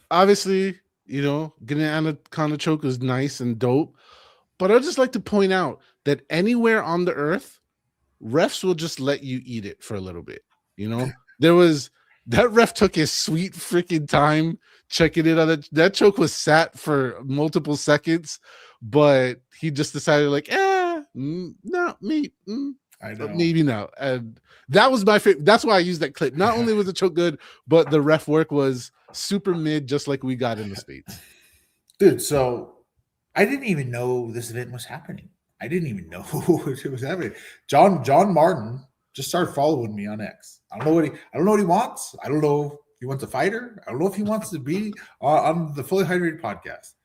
Speaker 1: obviously, you know, getting an anaconda choke is nice and dope, but I'd just like to point out that anywhere on the earth, refs will just let you eat it for a little bit. You know, that ref took his sweet freaking time checking it on that choke was sat for multiple seconds, but he just decided like, not me.
Speaker 2: I know.
Speaker 1: Maybe not. And that was my favorite. That's why I used that clip. Not only was the choke good, but the ref work was super mid, just like we got in the States.
Speaker 2: Dude, so I didn't even know this event was happening. I didn't even know it was happening. John Martin just started following me on X. I don't know what he wants. I don't know if he wants a fighter. I don't know if he wants to be on the Fully Hydrated podcast.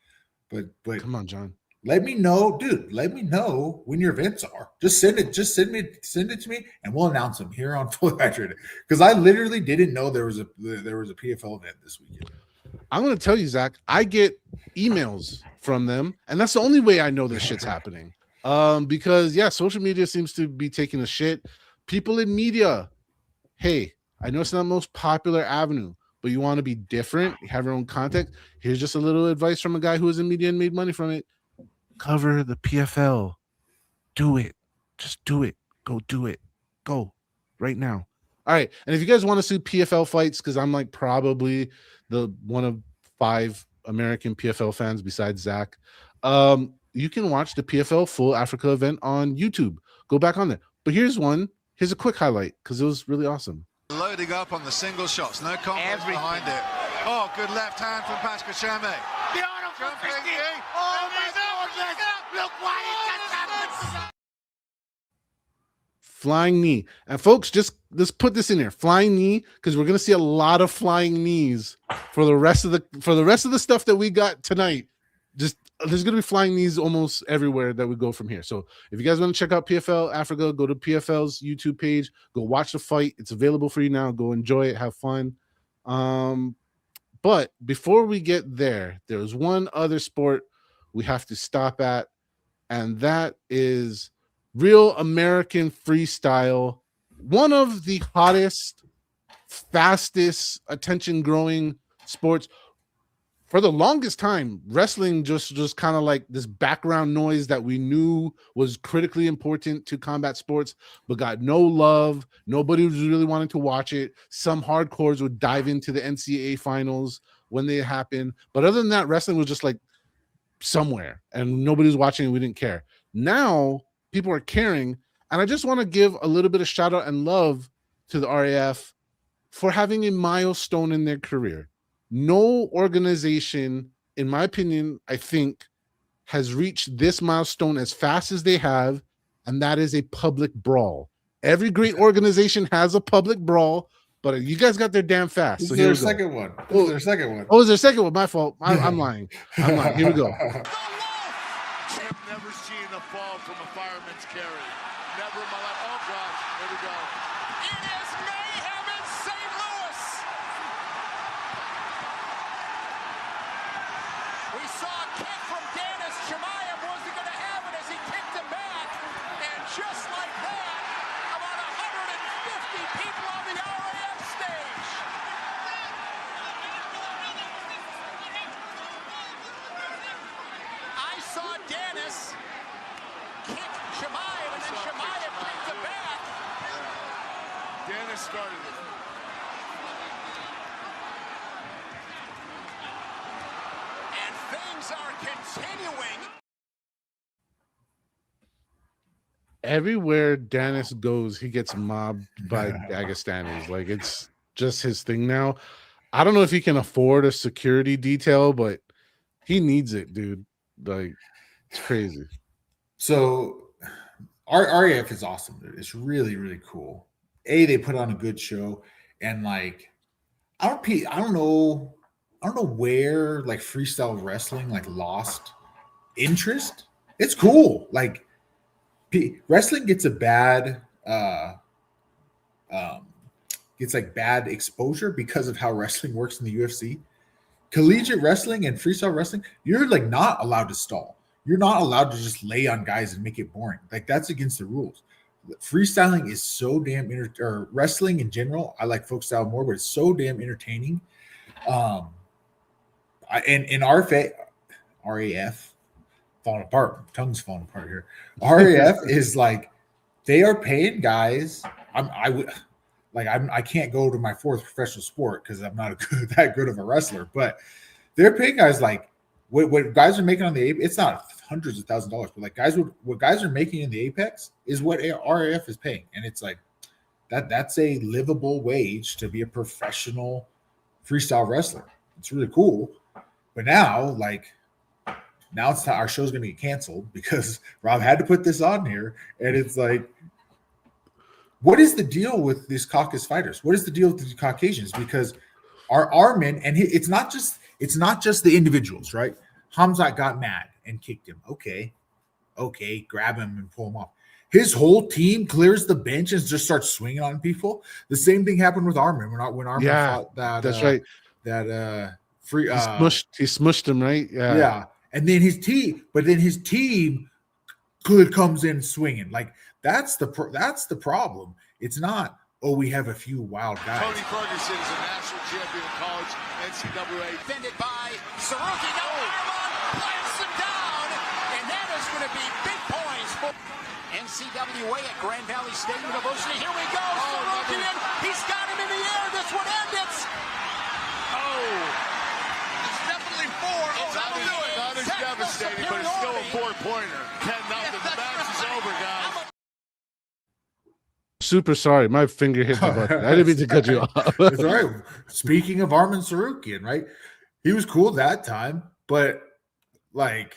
Speaker 2: But
Speaker 1: come on, John.
Speaker 2: Let me know, dude. Let me know when your events are. Just send it to me, and we'll announce them here on Fully Hydrated. Because I literally didn't know there was a PFL event this weekend.
Speaker 1: I'm going to tell you, Zach. I get emails from them, and that's the only way I know this shit's happening. Because social media seems to be taking a shit. People in media, hey, I know it's not the most popular avenue, but you want to be different, you have your own content. Here's just a little advice from a guy who was in media and made money from it. Cover the PFL. Do it. Just do it. Go do it. Go right now. All right. And if you guys want to see PFL fights, because I'm like probably the one of 5 American PFL fans besides Zach, you can watch the PFL Full Africa event on YouTube. Go back on there. But here's one. Here's a quick highlight because it was really awesome.
Speaker 5: Loading up on the single shots. No confidence behind it. Oh, good left hand from Pascal Chame. Beautiful, Christine. Oh, my goodness. Look what it just happened.
Speaker 1: Flying knee. And folks, just let's put this in here. Flying knee, because we're gonna see a lot of flying knees for the rest of the stuff that we got tonight. Just there's gonna be flying knees almost everywhere that we go from here. So if you guys want to check out PFL Africa, go to PFL's YouTube page, go watch the fight. It's available for you now. Go enjoy it, have fun. But before we get there, there's one other sport we have to stop at, and that is real American freestyle, one of the hottest, fastest, attention-growing sports. For the longest time, wrestling just kind of like this background noise that we knew was critically important to combat sports, but got no love. Nobody was really wanting to watch it. Some hardcores would dive into the NCAA finals when they happened. But other than that, wrestling was just like somewhere, and nobody was watching it. We didn't care. Now, people are caring, and I just want to give a little bit of shout out and love to the RAF for having a milestone in their career. No organization, in my opinion, I think, has reached this milestone as fast as they have, and that is a public brawl. Every great organization has a public brawl, but you guys got there damn fast.
Speaker 2: This
Speaker 1: So
Speaker 2: is
Speaker 1: here
Speaker 2: their
Speaker 1: we go.
Speaker 2: second one. This is their second one.
Speaker 1: Oh, is there a second one? My fault. I'm lying. I'm lying. Here we go.
Speaker 5: I've never seen a fall from a fireman's carry. Never in my life. Oh, gosh. Here we go. It is mayhem in St. Louis. We saw a kick from Dennis. Chimaev wasn't going to have it as he kicked him back. And just like that, about 150 people on the RAF stage. I saw Dennis kick Chimaev, and then Chimaev kicked him back. Dennis started it. And things are continuing.
Speaker 1: Everywhere Dennis goes, he gets mobbed by Dagestanis. Like, it's just his thing now. I don't know if he can afford a security detail, but he needs it, dude. Like, it's crazy.
Speaker 2: So our RAF is awesome, dude. It's really, really cool. They put on a good show, and like I don't know where like freestyle wrestling like lost interest. It's cool. Like wrestling gets a bad gets like bad exposure because of how wrestling works in the UFC. Collegiate wrestling and freestyle wrestling, you're like not allowed to stall. You're not allowed to just lay on guys and make it boring. Like that's against the rules. Freestyling is so damn or wrestling in general. I like folk style more, but it's so damn entertaining. In RAF falling apart. Tongue's falling apart here. RAF is like they are paying guys. I can't go to my fourth professional sport because I'm not that good of a wrestler, but they're paying guys like what guys are making on the Apex. It's not hundreds of thousands of dollars, but like what guys are making in the Apex is what RAF is paying, and it's like that's a livable wage to be a professional freestyle wrestler. It's really cool, but now it's our show's going to get canceled because Rob had to put this on here, and it's like, what is the deal with these caucus fighters? What is the deal with the Caucasians? Because our men, and it's not just the individuals, right? Hamzat got mad and kicked him. Okay, grab him and pull him off. His whole team clears the bench and just starts swinging on people. The same thing happened with Armin when Armin fought that.
Speaker 1: That's right.
Speaker 2: That
Speaker 1: he smushed him, right?
Speaker 2: Yeah. And then his team comes in swinging. Like that's the problem. It's not, we have a few wild guys.
Speaker 5: Tony Ferguson is a national champion in college NCAA. Defended by Saruki. No, Armand plants him down, and that is going to be big points for NCAA at Grand Valley State University. Here we go, Sarukian. He's got him in the air. This would end it. It's definitely four. That'll do it. Not as devastating, but it's still a four-pointer. 10-0. The match is over, guys.
Speaker 1: Super sorry. My finger hit the button. I didn't mean to cut you off.
Speaker 2: It's all right. Speaking of Armin Sarukian, right? He was cool that time. but like,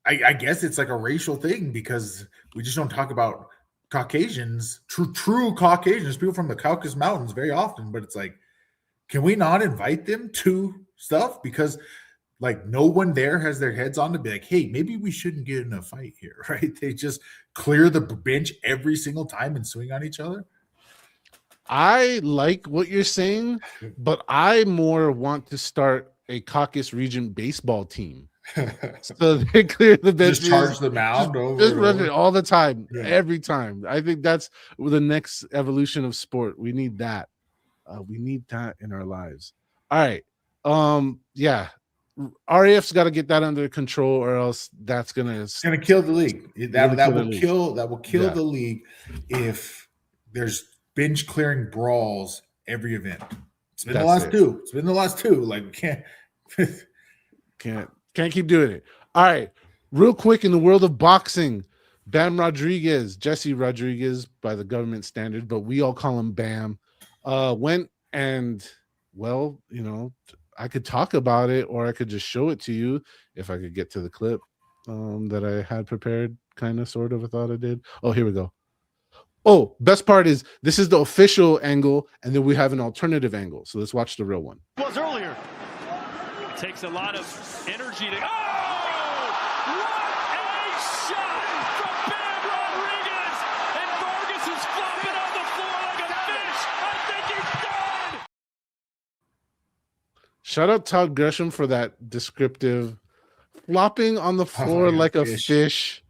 Speaker 2: I guess it's like a racial thing because we just don't talk about Caucasians, true Caucasians, people from the Caucasus Mountains very often. But it's like, can we not invite them to stuff? Because like no one there has their heads on to be like, hey, maybe we shouldn't get in a fight here, right? They just clear the bench every single time and swing on each other.
Speaker 1: I like what you're saying, but I more want to start a Caucasus region baseball team. So they clear the benches,
Speaker 2: just charge the mound
Speaker 1: just run it all the time,
Speaker 2: Yeah.
Speaker 1: every time. I think that's the next evolution of sport. We need that. We need that in our lives. All right. Yeah. RAF's got to get that under control, or else that's gonna
Speaker 2: kill the league. That will kill
Speaker 1: Yeah.
Speaker 2: the league if there's bench clearing brawls every event. It's been the last two. It's been the last two. Like we
Speaker 1: can't keep doing it. All right, real quick, in the world of boxing, Bam Rodriguez, Jesse Rodriguez by the government standard, but we all call him Bam, went and, well, you know, I could talk about it or I could just show it to you if I could get to the clip that I had prepared, kind of, sort of. I thought I did. Oh, here we go. Oh, best part is this is the official angle, and then we have an alternative angle. So let's watch the real one.
Speaker 8: Was earlier. It takes a lot of energy to. Oh! What a shot from Bam Rodriguez! And Vargas is flopping on the floor like a fish. I think he's done.
Speaker 1: Shout out Todd Gresham for that descriptive flopping on the floor like a fish.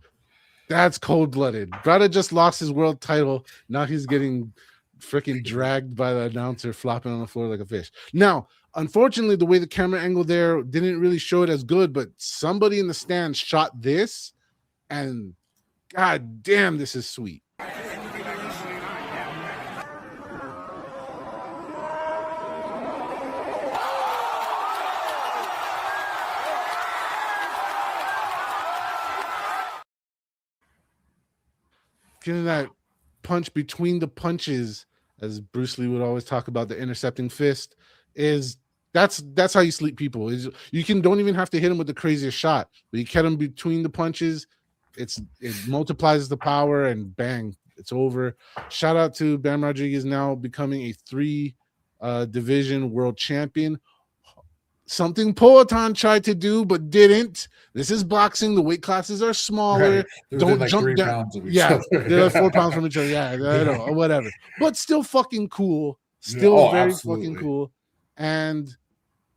Speaker 1: That's cold-blooded. Brada just lost his world title. Now he's getting freaking dragged by the announcer, flopping on the floor like a fish. Now, unfortunately, the way the camera angle there didn't really show it as good, but somebody in the stand shot this, and god damn, this is sweet. Getting that punch between the punches, as Bruce Lee would always talk about, the intercepting fist, is that's how you sleep people. Is you don't even have to hit them with the craziest shot, but you get them between the punches, it multiplies the power, and bang, it's over. Shout out to Bam Rodriguez, now becoming a 3 division world champion. Something Poatan tried to do but didn't. This is boxing. The weight classes are smaller.
Speaker 2: Right.
Speaker 1: Don't
Speaker 2: like
Speaker 1: jump
Speaker 2: 3
Speaker 1: down.
Speaker 2: pounds of each
Speaker 1: Yeah,
Speaker 2: other.
Speaker 1: they're like 4 pounds from each other. Yeah, I know, whatever. But still fucking cool. Still very
Speaker 2: absolutely.
Speaker 1: fucking cool. And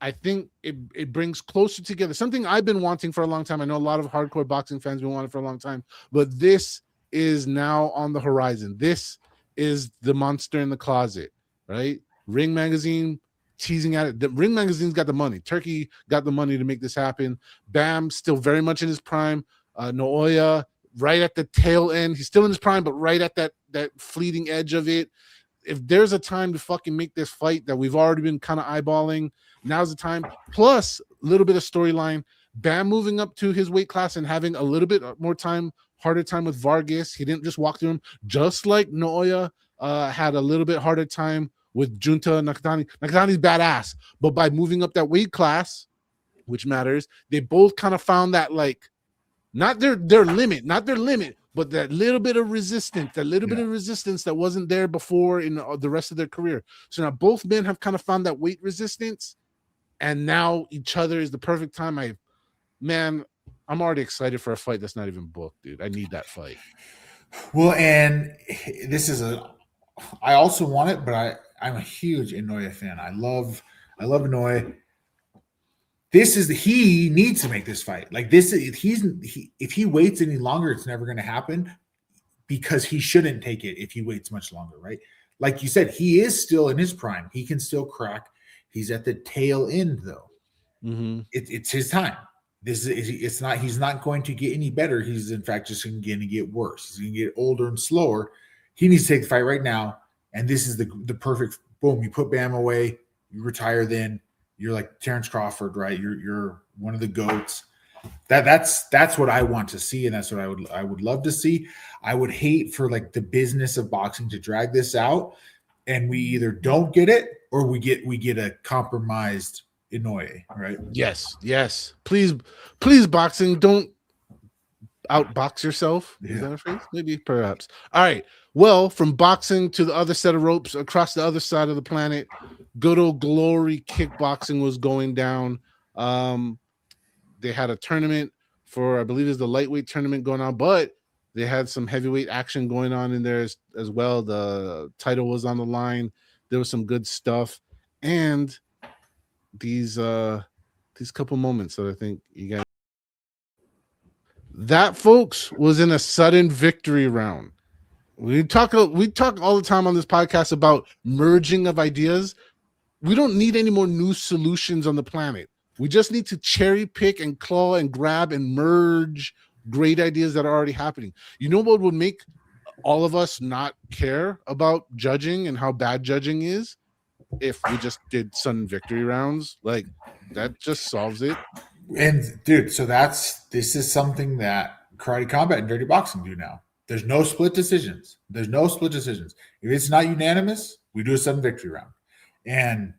Speaker 1: I think it brings closer together. Something I've been wanting for a long time. I know a lot of hardcore boxing fans have been wanting for a long time, but this is now on the horizon. This is the monster in the closet, right? Ring Magazine teasing at it. The Ring Magazine's got the money. Turkey got the money to make this happen. Bam still very much in his prime. Naoya right at the tail end. He's still in his prime, but right at that fleeting edge of it. If there's a time to fucking make this fight that we've already been kind of eyeballing, now's the time. Plus a little bit of storyline. Bam moving up to his weight class and having a little bit more time, harder time with Vargas. He didn't just walk through him, just like Naoya had a little bit harder time with Junta Nakatani. Nakatani's badass, but by moving up that weight class, which matters, they both kind of found that, like, not their limit, but that little bit of resistance, that wasn't there before in the rest of their career. So now both men have kind of found that weight resistance, and now each other is the perfect time. I'm already excited for a fight that's not even booked, dude. I need that fight.
Speaker 2: Well, and I also want it, but I'm a huge Inoue fan. I love Inoue. He needs to make this fight. Like this, if he waits any longer, it's never going to happen, because he shouldn't take it if he waits much longer, right? Like you said, he is still in his prime. He can still crack. He's at the tail end, though.
Speaker 1: Mm-hmm.
Speaker 2: It's his time. He's not going to get any better. He's in fact just going to get worse. He's going to get older and slower. He needs to take the fight right now. And this is the perfect boom. You put Bam away, you retire. Then you're like Terrence Crawford, right? You're one of the GOATs. That's what I want to see, and that's what I would love to see. I would hate for like the business of boxing to drag this out, and we either don't get it or we get a compromised Inoue, right?
Speaker 1: Yes. Please, boxing, don't outbox yourself. Is that a phrase? Maybe, perhaps. All right. Well, from boxing to the other set of ropes across the other side of the planet, good old Glory Kickboxing was going down. They had a tournament for, I believe, it's the lightweight tournament going on, but they had some heavyweight action going on in there as well. The title was on the line. There was some good stuff, and these couple moments that I think you guys. That, folks, was in a sudden victory round. We talk all the time on this podcast about merging of ideas. We don't need any more new solutions on the planet. We just need to cherry pick and claw and grab and merge great ideas that are already happening. You know what would make all of us not care about judging and how bad judging is? If we just did sudden victory rounds. Like, that just solves it.
Speaker 2: And dude, so this is something that Karate Combat and Dirty Boxing do now. There's no split decisions. If it's not unanimous, we do a sudden victory round. And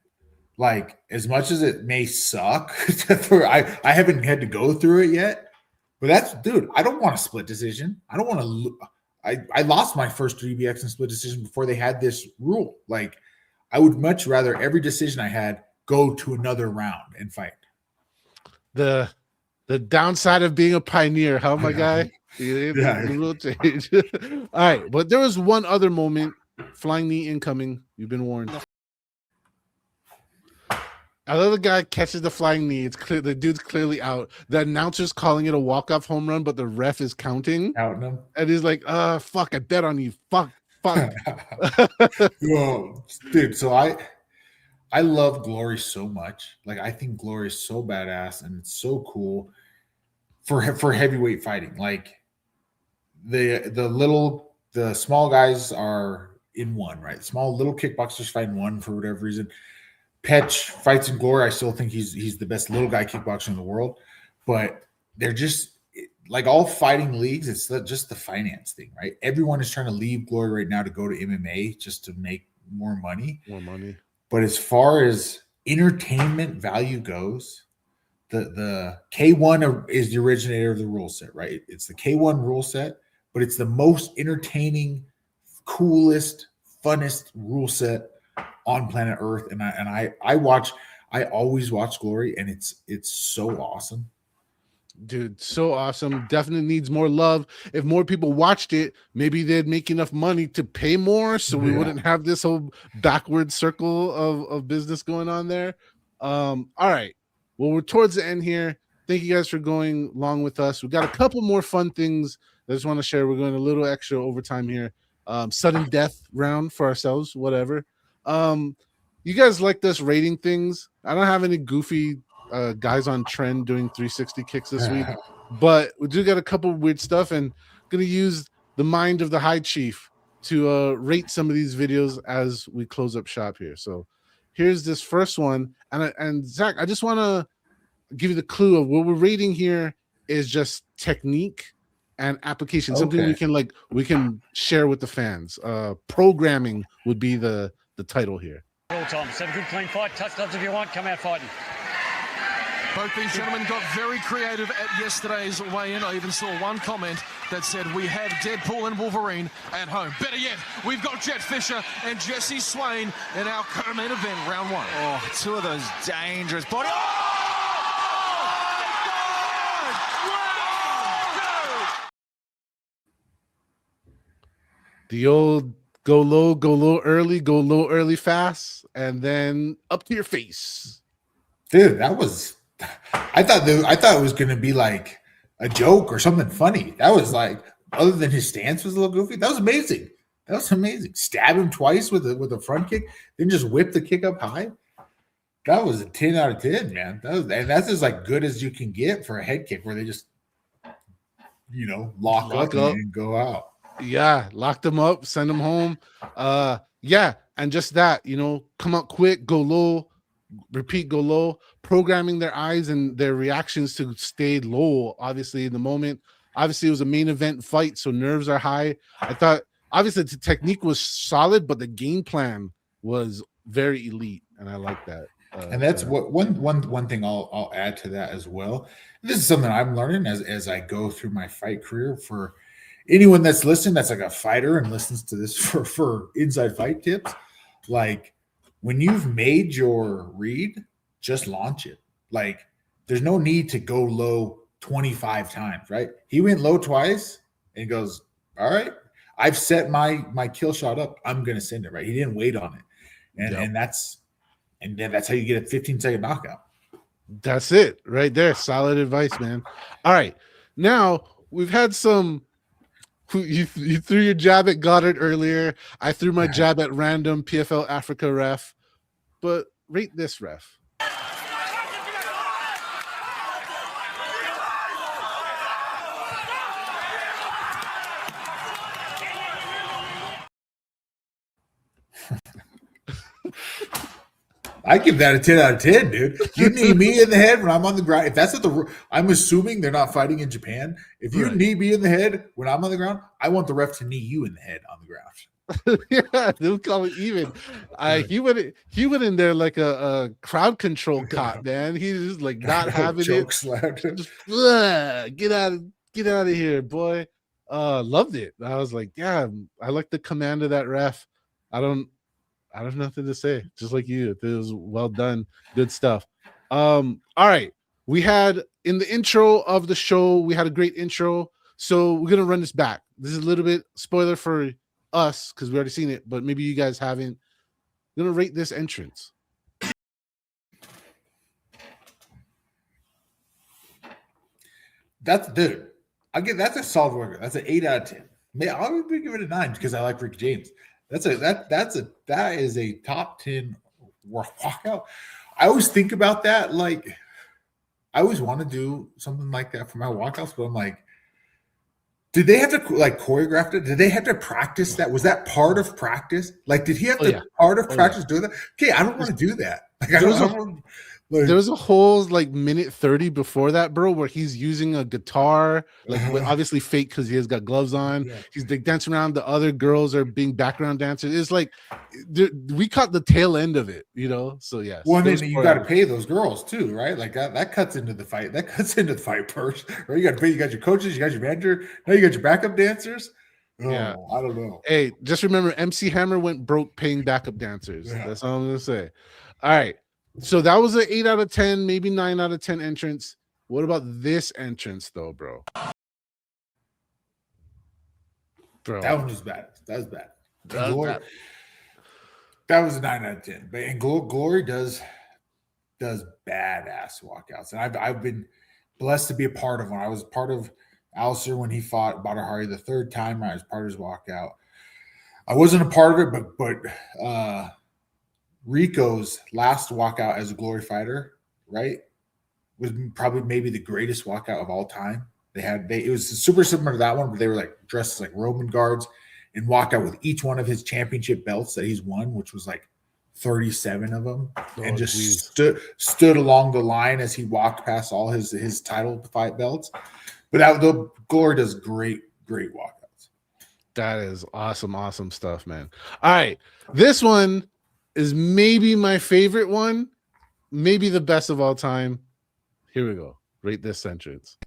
Speaker 2: like, as much as it may suck, I haven't had to go through it yet. But dude, I don't want a split decision. I don't want to. I lost my first 3BX and split decision before they had this rule. Like, I would much rather every decision I had go to another round and fight.
Speaker 1: The downside of being a pioneer, huh, my guy? Yeah, it will change. All right, but there was one other moment. Flying knee incoming. You've been warned. Another guy catches the flying knee. It's clear the dude's clearly out. The announcer's calling it a walk-off home run, but the ref is counting.
Speaker 2: Counting him.
Speaker 1: And he's like, fuck, I bet on you. Fuck.
Speaker 2: Whoa, dude, so I love Glory so much. Like, I think Glory is so badass and it's so cool for heavyweight fighting. Like, the small guys are in one, right? The small little kickboxers fight in one for whatever reason. Petch fights in Glory. I still think he's the best little guy kickboxer in the world, but they're just like all fighting leagues. It's just the finance thing, right? Everyone is trying to leave Glory right now to go to MMA just to make more money. But as far as entertainment value goes, the K1 is the originator of the rule set, right? It's the K1 rule set, but it's the most entertaining, coolest, funnest rule set on planet Earth. And I always watch Glory, and it's so awesome.
Speaker 1: Dude, so awesome. Definitely needs more love. If more people watched it, maybe they'd make enough money to pay more, so we wouldn't have this whole backward circle of business going on there. All right. Well, we're towards the end here. Thank you guys for going along with us. We got a couple more fun things I just want to share. We're going a little extra overtime here. Sudden death round for ourselves, whatever. You guys like this rating things? I don't have any goofy guys on trend doing 360 kicks this week, but we do got a couple weird stuff, and gonna use the mind of the high chief to rate some of these videos as we close up shop here. So here's this first one, and Zach, I just want to give you the clue of what we're rating here is just technique and application, something we can share with the fans. Programming would be the title here.
Speaker 8: All time. Have a good clean fight. Touch gloves if you want. Come out fighting.
Speaker 9: Both these gentlemen got very creative at yesterday's weigh-in. I even saw one comment that said, we have Deadpool and Wolverine at home. Better yet, we've got Jet Fisher and Jesse Swain in our co-main event, round one.
Speaker 7: Oh, two of those dangerous body.
Speaker 1: The old go low early fast, and then up to your face.
Speaker 2: Dude, that was... I thought it was going to be like a joke or something funny. That was like, other than his stance was a little goofy. That was amazing. Stab him twice with a front kick, then just whip the kick up high. That was a 10 out of 10, man. That's as like good as you can get for a head kick, where they just lock up and go out.
Speaker 1: Yeah, lock them up, send them home. And just that, come out quick, go low, repeat, go low, programming their eyes and their reactions to stay low, obviously, in the moment. Obviously, it was a main event fight, so nerves are high. I thought, obviously, the technique was solid, but the game plan was very elite, and I like that.
Speaker 2: And that's what one thing I'll add to that as well. This is something I'm learning as I go through my fight career. For anyone that's listening, that's like a fighter and listens to this for inside fight tips. Like when you've made your read, just launch it. Like there's no need to go low 25 times, right? He went low twice and goes, all right, I've set my kill shot up. I'm gonna send it, right? He didn't wait on it. And that's how you get a 15-second knockout.
Speaker 1: That's it right there. Solid advice, man. All right. Now we've had some. You threw your jab at Goddard earlier. I threw my jab at random PFL Africa ref. But rate this ref.
Speaker 2: I give that a 10 out of 10, dude. You knee me in the head when I'm on the ground. If that's what I'm assuming they're not fighting in Japan. If you knee me in the head when I'm on the ground, I want the ref to knee you in the head on the ground.
Speaker 1: Yeah, they'll call it even. He went in there like a crowd control cop, man. He's just like not having it. Just, get out of here, boy. Loved it. I was like, yeah, I like the command of that ref. I have nothing to say. Just like you, it was well done. Good stuff. All right. We had in the intro of the show, we had a great intro. So we're gonna run this back. This is a little bit spoiler for us because we already seen it, but maybe you guys haven't. I'm gonna rate this entrance.
Speaker 2: That's dude. That's a solid worker. That's an 8 out of 10. I'll give it a 9 because I like Rick James. That is a top 10 walkout. I always think about that. Like, I always want to do something like that for my walkouts, but I'm like, did they have to like choreograph it? Did they have to practice that? Was that part of practice? Like, did he have to part of practice doing that? Okay, I don't want to do that. Like,
Speaker 1: there was a whole like minute 30 before that, bro, where he's using a guitar, like obviously fake because he has got gloves on. Yeah. He's like dancing around. The other girls are being background dancers. It's like we caught the tail end of it, you know. So yeah.
Speaker 2: Well, then you got to pay those girls too, right? Like that cuts into the fight. That cuts into the fight purse, right? You got to pay. You got your coaches. You got your manager. Now you got your backup dancers. Oh, yeah, I don't know.
Speaker 1: Hey, just remember, MC Hammer went broke paying backup dancers. Yeah. That's all I'm gonna say. All right. So that was an 8 out of 10, maybe 9 out of 10 entrance. What about this entrance, though, bro?
Speaker 2: That one was bad. That was bad. That was a 9 out of 10. But and Glory does badass walkouts, and I've been blessed to be a part of one. I was part of Alistair when he fought Badr Hari the third time. I was part of his walkout. I wasn't a part of it, but Rico's last walkout as a Glory fighter, right, was probably maybe the greatest walkout of all time. It was super similar to that one, but they were like dressed as like Roman guards and walk out with each one of his championship belts that he's won, which was like 37 of them, and just stood along the line as he walked past all his title fight belts. But the Glory does great walkouts.
Speaker 1: That is awesome stuff, man. All right, this one is maybe my favorite one, maybe the best of all time. Here we go. Rate this entrance.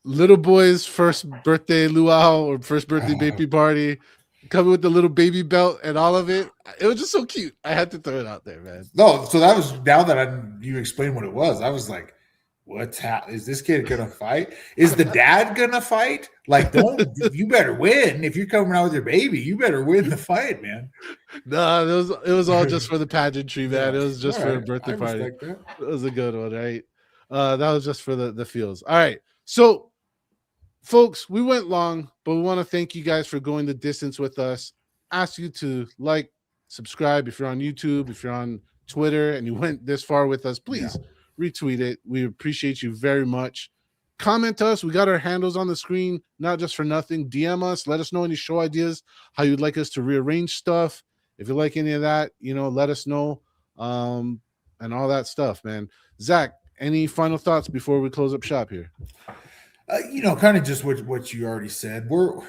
Speaker 1: Little boy's first birthday luau or first birthday baby party, coming with the little baby belt and all of it. It was just so cute. I had to throw it out there, man.
Speaker 2: No, so that was, now that you explained what it was, I was like, is this kid gonna fight? Is the dad gonna fight? Like, you better win. If you're coming out with your baby, you better win the fight, man.
Speaker 1: No, it was all just for the pageantry, man. It was just for a birthday party. It was a good one, right? That was just for the feels. All right. So, folks, we went long, but we want to thank you guys for going the distance with us. Ask you to like, subscribe if you're on YouTube, if you're on Twitter, and you went this far with us, please retweet it. We appreciate you very much. Comment us. We got our handles on the screen, not just for nothing. DM us. Let us know any show ideas, how you'd like us to rearrange stuff. If you like any of that, let us know. and all that stuff, man. Zach, any final thoughts before we close up shop here?
Speaker 2: Kind of just what you already said. We're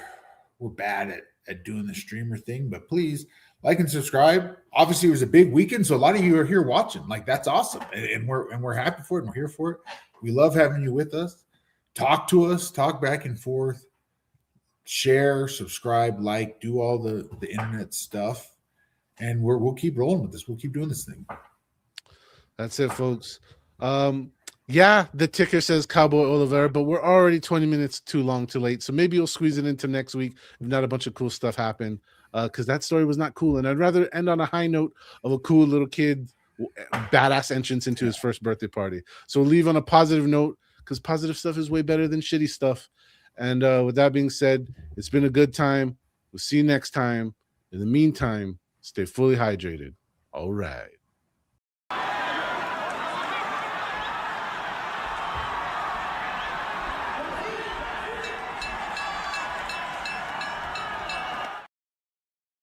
Speaker 2: bad at doing the streamer thing, but please like and subscribe. Obviously, it was a big weekend, so a lot of you are here watching. Like, that's awesome, and we're happy for it, and we're here for it. We love having you with us. Talk to us, talk back and forth, share, subscribe, like, do all the internet stuff, and we'll keep rolling with this. We'll keep doing this thing.
Speaker 1: That's it, folks. Yeah, the ticker says Cowboy Oliveira, but we're already 20 minutes too late. So maybe you'll squeeze it into next week if not a bunch of cool stuff happen. Because that story was not cool. And I'd rather end on a high note of a cool little kid, badass entrance into his first birthday party. So leave on a positive note, because positive stuff is way better than shitty stuff. And with that being said, it's been a good time. We'll see you next time. In the meantime, stay fully hydrated. All right.